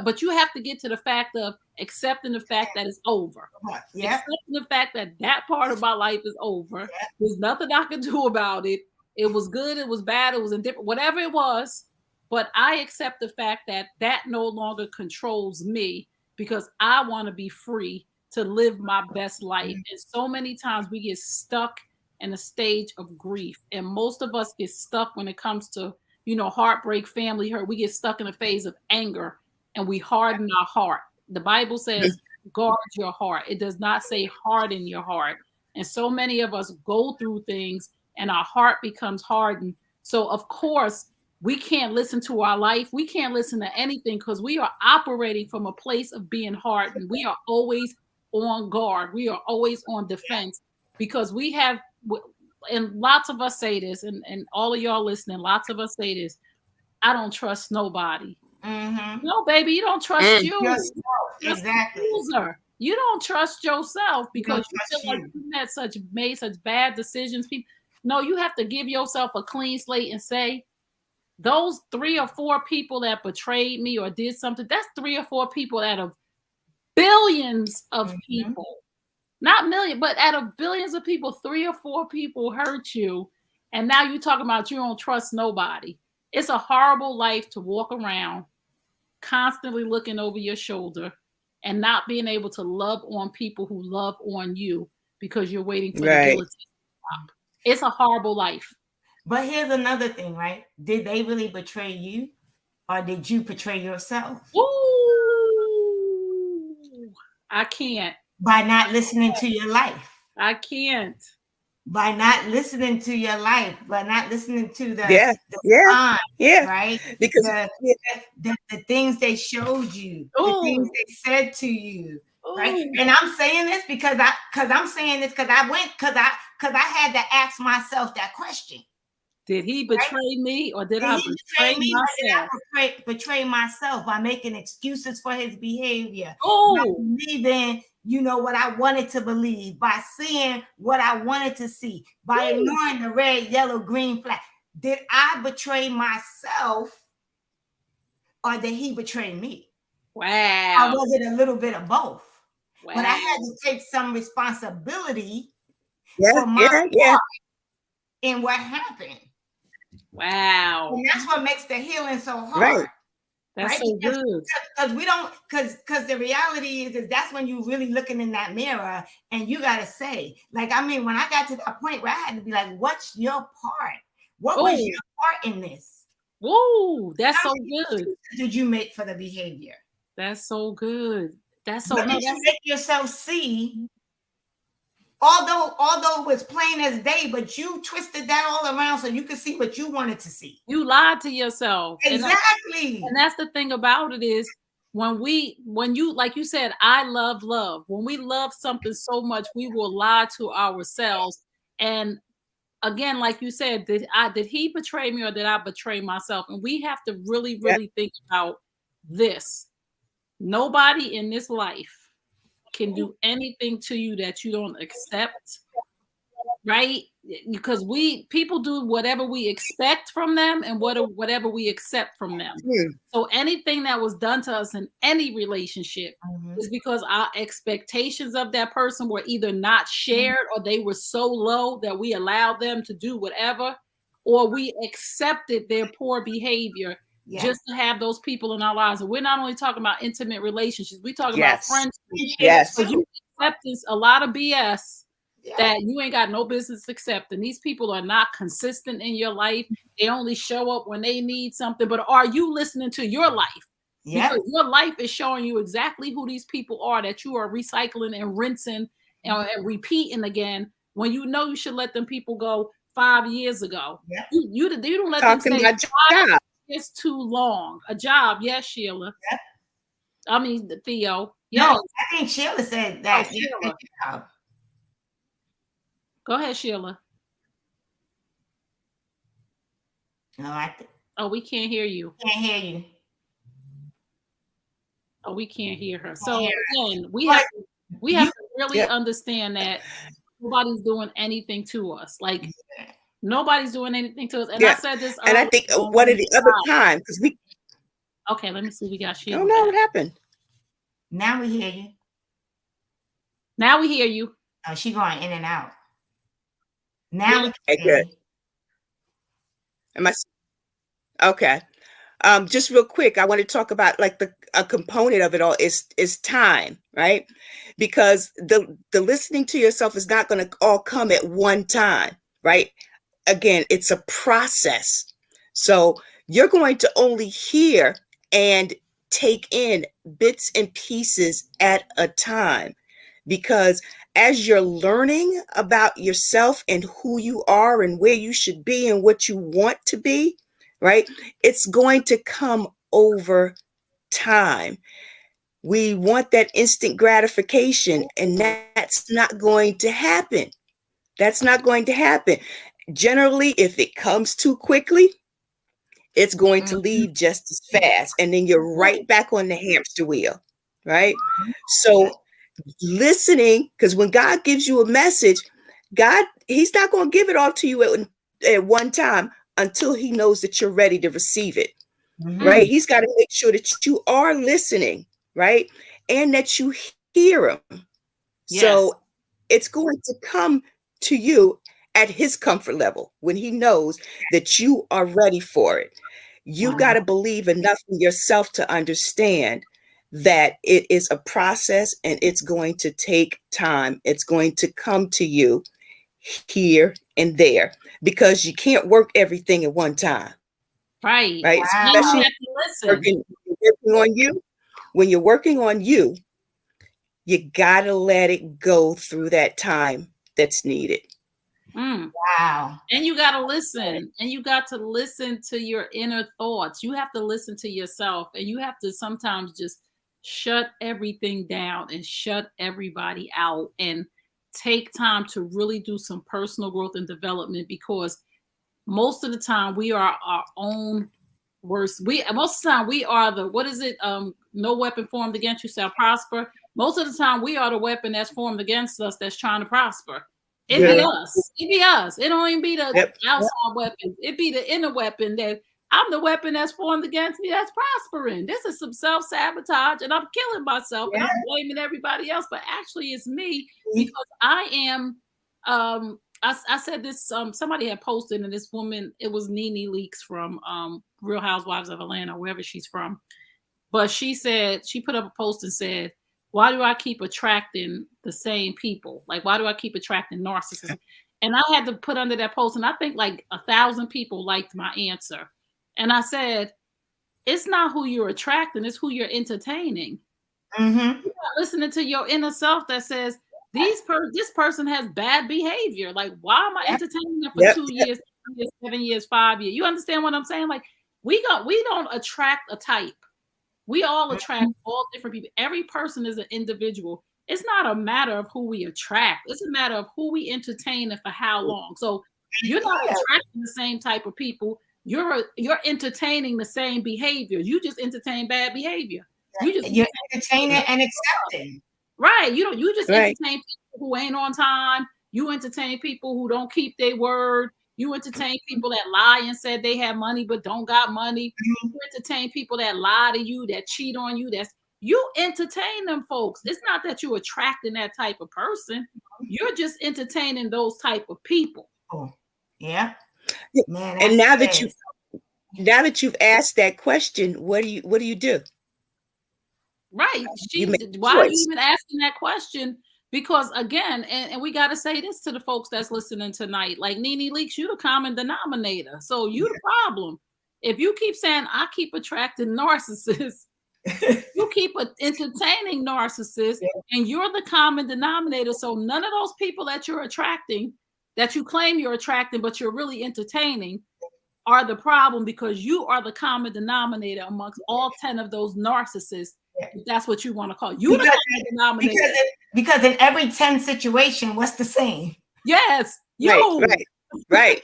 but you have to get to the fact of accepting the fact that it's over. Accepting the fact that that part of my life is over. There's nothing I can do about it. It was good, it was bad, it was indifferent, whatever it was. But I accept the fact that that no longer controls me, because I want to be free to live my best life. And so many times we get stuck in a stage of grief. And most of us get stuck when it comes to, heartbreak, family hurt. We get stuck in a phase of anger and we harden our heart. The Bible says, guard your heart. It does not say harden your heart. And so many of us go through things and our heart becomes hardened. So, of course, we can't listen to our life. We can't listen to anything because we are operating from a place of being hardened. We are always on guard. We are always on defense because we have, and lots of us say this, and all of y'all listening, lots of us say this, I don't trust nobody. Mm-hmm. No, baby, you don't trust you. Yourself. Exactly. You don't trust yourself because you trust feel like you made such bad decisions. People, no, you have to give yourself a clean slate and say, those 3 or 4 people that betrayed me or did something, that's 3 or 4 people out of billions of people. Not million, but out of billions of people, 3 or 4 people hurt you. And now you're talking about you don't trust nobody. It's a horrible life to walk around constantly looking over your shoulder and not being able to love on people who love on you because you're waiting for the guillotine to stop. It's a horrible life. But here's another thing, right? Did they really betray you, or did you betray yourself? Ooh, I can't. By not listening to your life. I can't. By not listening to your life, by not listening to the signs, right? Because the things they showed you, the things they said to you, right? And I'm saying this because I had to ask myself that question. Did he betray me, or did I betray myself? Betray myself by making excuses for his behavior. By believing, what I wanted to believe, by seeing what I wanted to see, by ignoring the red, yellow, green flag. Did I betray myself, or did he betray me? Wow. Or was it a little bit of both? Wow. But I had to take some responsibility for my part in what happened. Wow. And that's what makes the healing so hard. Right. That's so good. Because the reality is that's when you're really looking in that mirror and you got to say, when I got to that point where I had to be like, what's your part? What was your part in this? Whoa, that's so good. Did you make for the behavior? That's so good. That's so good. Did you make yourself see? Although it was plain as day, but you twisted that all around so you could see what you wanted to see. You lied to yourself. Exactly. And that's the thing about it is when you, like you said, I love love. When we love something so much, we will lie to ourselves. And again, like you said, did he betray me or did I betray myself? And we have to really, really think about this. Nobody in this life can do anything to you that you don't accept, right? Because people do whatever we expect from them and whatever we accept from them. So anything that was done to us in any relationship is because our expectations of that person were either not shared or they were so low that we allowed them to do whatever, or we accepted their poor behavior just to have those people in our lives. And we're not only talking about intimate relationships, we're talking about friendships. Yes. So you accept a lot of BS that you ain't got no business accepting. These people are not consistent in your life. They only show up when they need something. But are you listening to your life? Because your life is showing you exactly who these people are that you are recycling and rinsing and repeating again when you know you should let them people go 5 years ago. You don't let them stay 5 years too long. A job, yes, Sheila. I mean, Theo. Yes. No, I think Sheila said that. Sheila. Go ahead, Sheila. No, we can't hear you. Can't hear you. Oh, we can't hear her. So again, we have to really understand that nobody's doing anything to us. Like nobody's doing anything to us. And I said this. And I think one of the other times because we. Okay, let me see. We got Sheila. Oh no, what happened? Now we hear you. Now we hear you. Oh, she going in and out. Now we can hear you. Am I okay? Just real quick, I want to talk about like a component of it all is time, right? Because the listening to yourself is not going to all come at one time, right? Again, it's a process. So you're going to only hear and take in bits and pieces at a time, because as you're learning about yourself and who you are and where you should be and what you want to be, right? It's going to come over time. We want that instant gratification, and that's not going to happen. That's not going to happen. Generally, if it comes too quickly, it's going to leave just as fast. And then you're right back on the hamster wheel, right? So listening, because when God gives you a message, he's not going to give it all to you at one time until he knows that you're ready to receive it, right? He's got to make sure that you are listening, right? And that you hear him. Yes. So it's going to come to you at his comfort level when he knows that you are ready for it. You've got to believe enough in yourself to understand that it is a process and it's going to take time. It's going to come to you here and there because you can't work everything at one time. Right. Right. Wow. Especially You have to listen. working on you. When you're working on you, you got to let it go through that time that's needed. Wow. And you got to listen, and you got to listen to your inner thoughts. You have to listen to yourself, and you have to sometimes just shut everything down and shut everybody out and take time to really do some personal growth and development, because most of the time we are our own worst. Most of the time we are the, what is it? No weapon formed against you shall prosper. Most of the time we are the weapon that's formed against us that's trying to prosper. It be us. It be us. It don't even be the outside weapon. It be the inner weapon that I'm the weapon that's formed against me that's prospering. This is some self-sabotage, and I'm killing myself and I'm blaming everybody else, but actually it's me, because I am I said this, somebody had posted, and this woman, it was Nene Leakes from Real Housewives of Atlanta, wherever she's from. But she said, she put up a post and said, why do I keep attracting the same people? Like, why do I keep attracting narcissists? And I had to put under that post, and I think like 1,000 people liked my answer. And I said, it's not who you're attracting, it's who you're entertaining. You're not listening to your inner self that says, this person has bad behavior. Like, why am I entertaining them for 2 years, 3 years, 7 years, 5 years? You understand what I'm saying? Like, we don't attract a type. We all attract all different people. Every person is an individual. It's not a matter of who we attract. It's a matter of who we entertain and for how long. So you're not attracting the same type of people. You're entertaining the same behavior. You just entertain bad behavior. You're entertaining and accepting. Right. You just entertain people who ain't on time. You entertain people who don't keep their word. You entertain people that lie and said they have money but don't got money. You entertain people that lie to you, that cheat on you. You entertain them folks. It's not that you're attracting that type of person. You're just entertaining those type of people. Yeah. Man, and now that you've asked that question, what do you do? Right. Why are you even asking that question? Because again, and we got to say this to the folks that's listening tonight, like Nene Leakes, you the common denominator. So you the problem. If you keep saying, I keep attracting narcissists, you keep entertaining narcissists, and you're the common denominator. So none of those people that you're attracting, that you claim you're attracting, but you're really entertaining, are the problem, because you are the common denominator amongst all 10 of those narcissists. If that's what you want to call it. You the common denominator. Because in every 10 situation, what's the same? Yes, you. Right.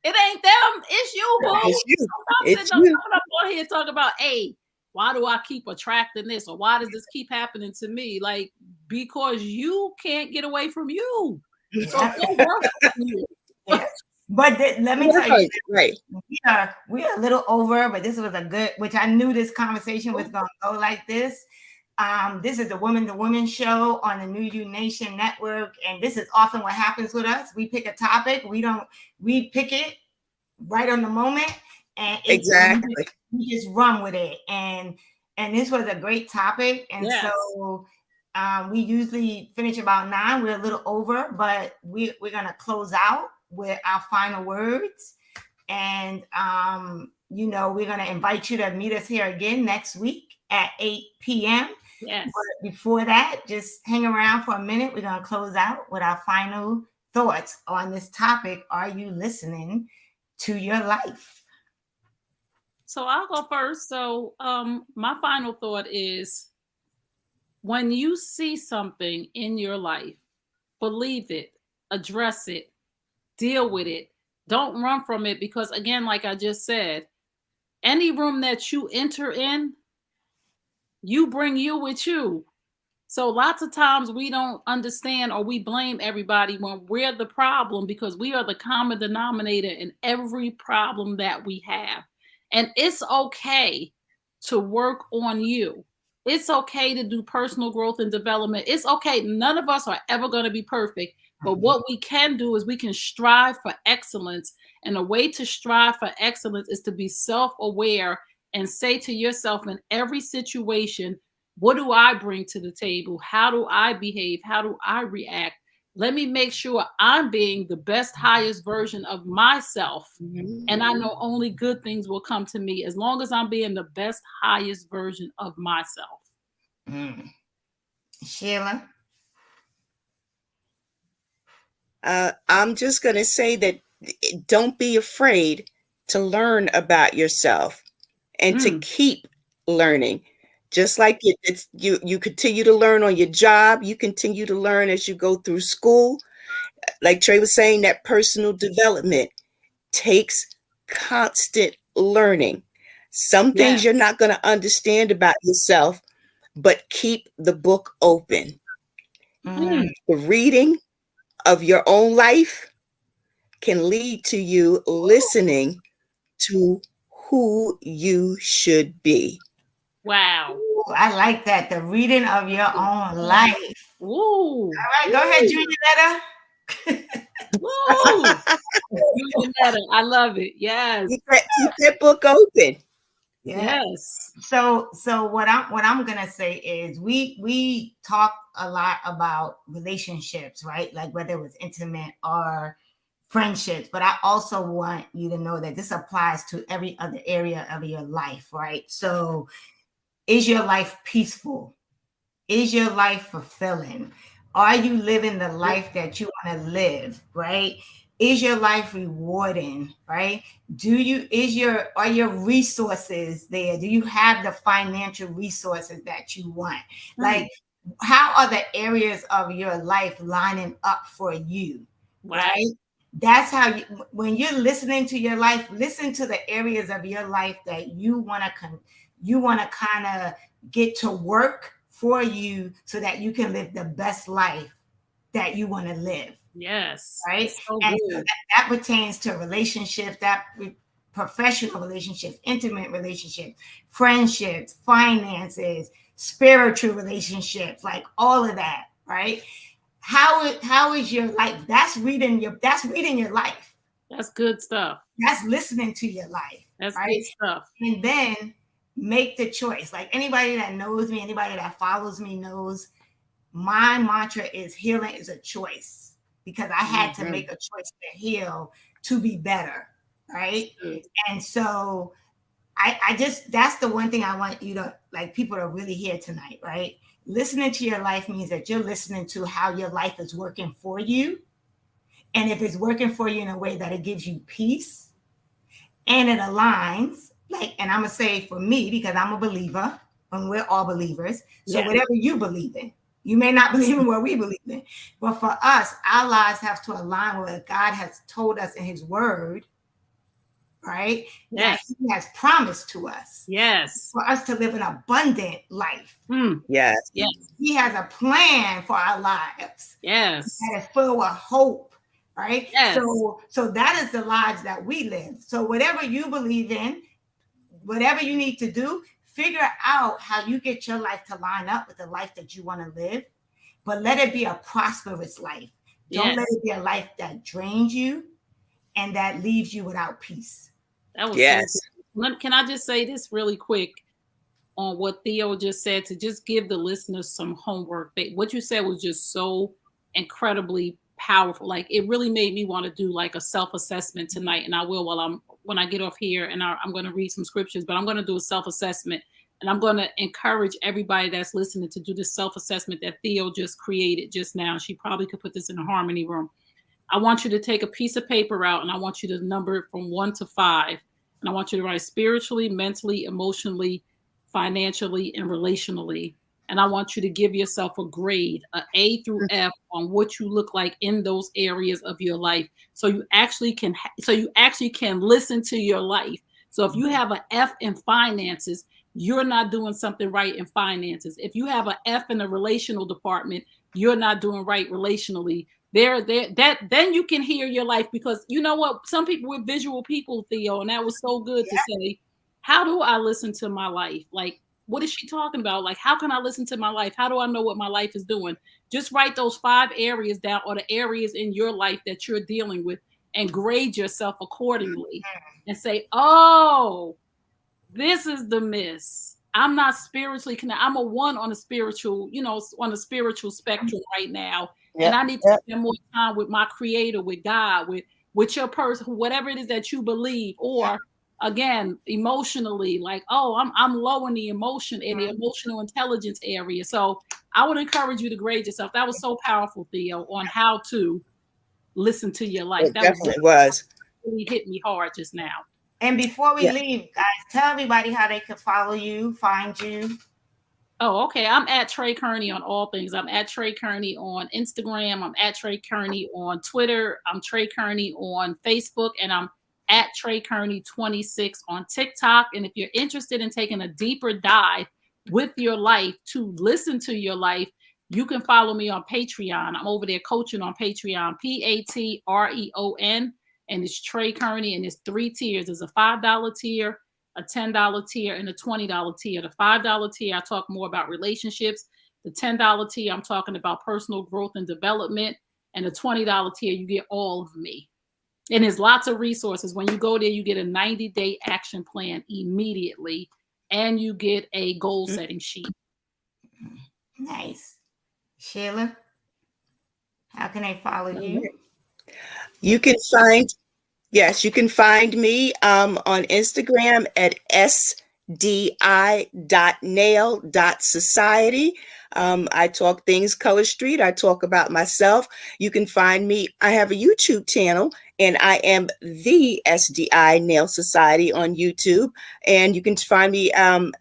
It ain't them. It's you, boo. It's you. It's you. I'm up on here talking about, hey, why do I keep attracting this, or why does this keep happening to me? Like, because you can't get away from you. So don't work with you. But let me tell you, right? We are a little over, but this was a good, which I knew this conversation was going to go like this. This is the Woman to Woman show on the New You Nation Network, and this is often what happens with us. We pick a topic, we pick it right on the moment, and we just run with it. And this was a great topic, and so we usually finish about 9. We're a little over, but we're gonna close out with our final words, and we're gonna invite you to meet us here again next week at 8 p.m. Yes. But before that, just hang around for a minute. We're going to close out with our final thoughts on this topic. Are you listening to your life? So I'll go first. So my final thought is, when you see something in your life, believe it, address it, deal with it. Don't run from it, because again, like I just said, any room that you enter in, you bring you with you. So lots of times we don't understand, or we blame everybody when we're the problem, because we are the common denominator in every problem that we have. And it's okay to work on you. It's okay to do personal growth and development. It's okay. None of us are ever going to be perfect. But what we can do is we can strive for excellence. And a way to strive for excellence is to be self-aware and say to yourself in every situation, what do I bring to the table? How do I behave? How do I react? Let me make sure I'm being the best, highest version of myself. And I know only good things will come to me as long as I'm being the best, highest version of myself. Sheila? I'm just going to say that don't be afraid to learn about yourself and to keep learning. Just like you continue to learn on your job, you continue to learn as you go through school. Like Trey was saying, that personal development takes constant learning. Some things you're not going to understand about yourself, but keep the book open. The reading of your own life can lead to you listening to who you should be. Wow. Ooh, I like that. The reading of your own life. Ooh. All right, go ahead, Julietta. I love it. Yes. Keep that book open. Yes. So what I'm gonna say is we talk a lot about relationships, right? Like whether it was intimate or friendships, but I also want you to know that this applies to every other area of your life, right? So is your life peaceful? Is your life fulfilling? Are you living the life that you want to live, right? Is your life rewarding, right? Are your resources there? Do you have the financial resources that you want? Like, how are the areas of your life lining up for you, right? That's how when you're listening to your life, listen to the areas of your life that you want to kind of get to work for you so that you can live the best life that you want to live. Yes. Right. So and so that pertains to relationships, that professional relationships, intimate relationships, friendships, finances, spiritual relationships, like all of that. Right. How is your life? That's reading your life. That's good stuff. That's listening to your life. That's right? Good stuff. And then make the choice. Like anybody that knows me, anybody that follows me knows my mantra is healing is a choice, because I had to make a choice to heal to be better. Right. And so I just, that's the one thing I want you to, like, people to really hear tonight, right? Listening to your life means that you're listening to how your life is working for you. And if it's working for you in a way that it gives you peace and it aligns, like, and I'm going to say for me, because I'm a believer and we're all believers. So whatever you believe in, you may not believe in what we believe in, but for us, our lives have to align with what God has told us in his word, right? Yes. That he has promised to us. Yes. For us to live an abundant life. Yes. Yes. He has a plan for our lives. Yes. That is filled with hope, right? Yes. So that is the lives that we live. So whatever you believe in, whatever you need to do, figure out how you get your life to line up with the life that you want to live, but let it be a prosperous life. Don't let it be a life that drains you and that leaves you without peace. That was Can I just say this really quick on what Theo just said, to just give the listeners some homework? What you said was just so incredibly powerful. Like, it really made me want to do like a self-assessment tonight, and I will when I get off here, and I'm going to read some scriptures, but I'm going to do a self-assessment And I'm going to encourage everybody that's listening to do this self-assessment that Theo just created just now. She probably could put this in the harmony room. I want you to take a piece of paper out and I want you to number it from 1 to 5. And I want you to write spiritually, mentally, emotionally, financially, and relationally. And I want you to give yourself a grade, an A through F, on what you look like in those areas of your life. So you actually can listen to your life. So if you have an F in finances, you're not doing something right in finances. If you have an F in the relational department, you're not doing right relationally. Then you can hear your life, because you know what? Some people, we're visual people, Theo, and that was so good to say, how do I listen to my life? Like, what is she talking about? Like, how can I listen to my life? How do I know what my life is doing? Just write those 5 areas down, or the areas in your life that you're dealing with, and grade yourself accordingly and say, oh, this is the miss. I'm not spiritually connected. I'm a 1 on the spiritual, on the spiritual spectrum right now. And I need to spend more time with my creator, with God, with your person, whatever it is that you believe. Or again, emotionally, like, oh, I'm low in the emotion, in the emotional intelligence area. So I would encourage you to grade yourself. That was so powerful, Theo, on how to listen to your life. That definitely was. Really hit me hard just now. And before we leave, guys, tell everybody how they can follow you, find you. Oh, okay. I'm at Trey Kearney on all things. I'm at Trey Kearney on Instagram. I'm at Trey Kearney on Twitter. I'm Trey Kearney on Facebook. And I'm at Trey Kearney 26 on TikTok. And if you're interested in taking a deeper dive with your life to listen to your life, you can follow me on Patreon. I'm over there coaching on Patreon, Patreon. And it's Trey Kearney, and it's 3 tiers. There's a $5 tier, a $10 tier, and a $20 tier. The $5 tier, I talk more about relationships. The $10 tier, I'm talking about personal growth and development. And the $20 tier, you get all of me. And there's lots of resources. When you go there, you get a 90-day action plan immediately, and you get a goal setting sheet. Nice. Sheila, how can they follow you? You can find me on Instagram at sdi.nail.society. I talk things Color Street. I talk about myself. You can find me. I have a YouTube channel, and I am the SDI Nail Society on YouTube. And you can find me on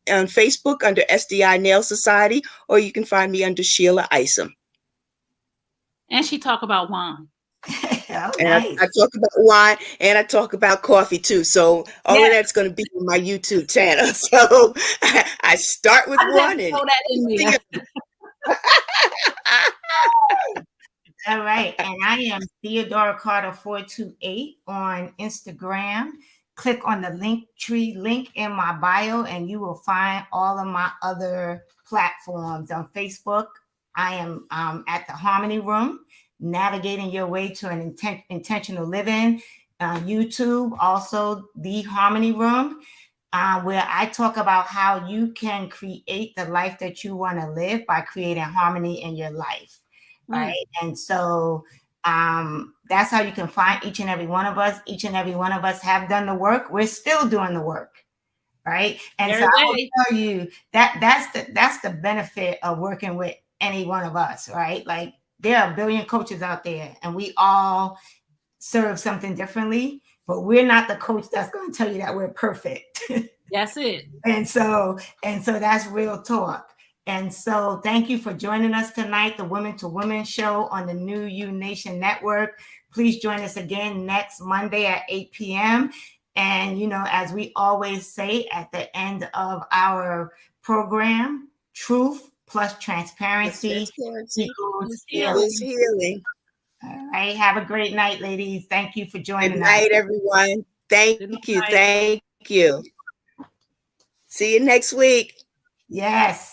Facebook under SDI Nail Society, or you can find me under Sheila Isom. And she talk about wine. Oh, and nice. I talk about wine, and I talk about coffee too. So all of that's going to be on my YouTube channel. So I start with one. And throw that in there. All right. And I am Theodora Carter 428 on Instagram. Click on the Linktree link in my bio, and you will find all of my other platforms. On Facebook, I am at the Harmony Room, navigating your way to an intentional living. YouTube, also the Harmony Room, where I talk about how you can create the life that you want to live by creating harmony in your life. Right. And so that's how you can find each and every one of us. Each and every one of us have done the work. We're still doing the work. Right. And so I will tell you that's the benefit of working with any one of us. Right. Like, there are a billion coaches out there, and we all serve something differently, but we're not the coach that's going to tell you that we're perfect. That's it. And so that's real talk. And so thank you for joining us tonight, the Women to Women show on the New You Nation Network. Please join us again next Monday at 8 p.m. And, as we always say at the end of our program, truth plus transparency equals healing. All right. Have a great night, ladies. Thank you for joining us. Good night, everyone. Thank you. Thank you. See you next week. Yes.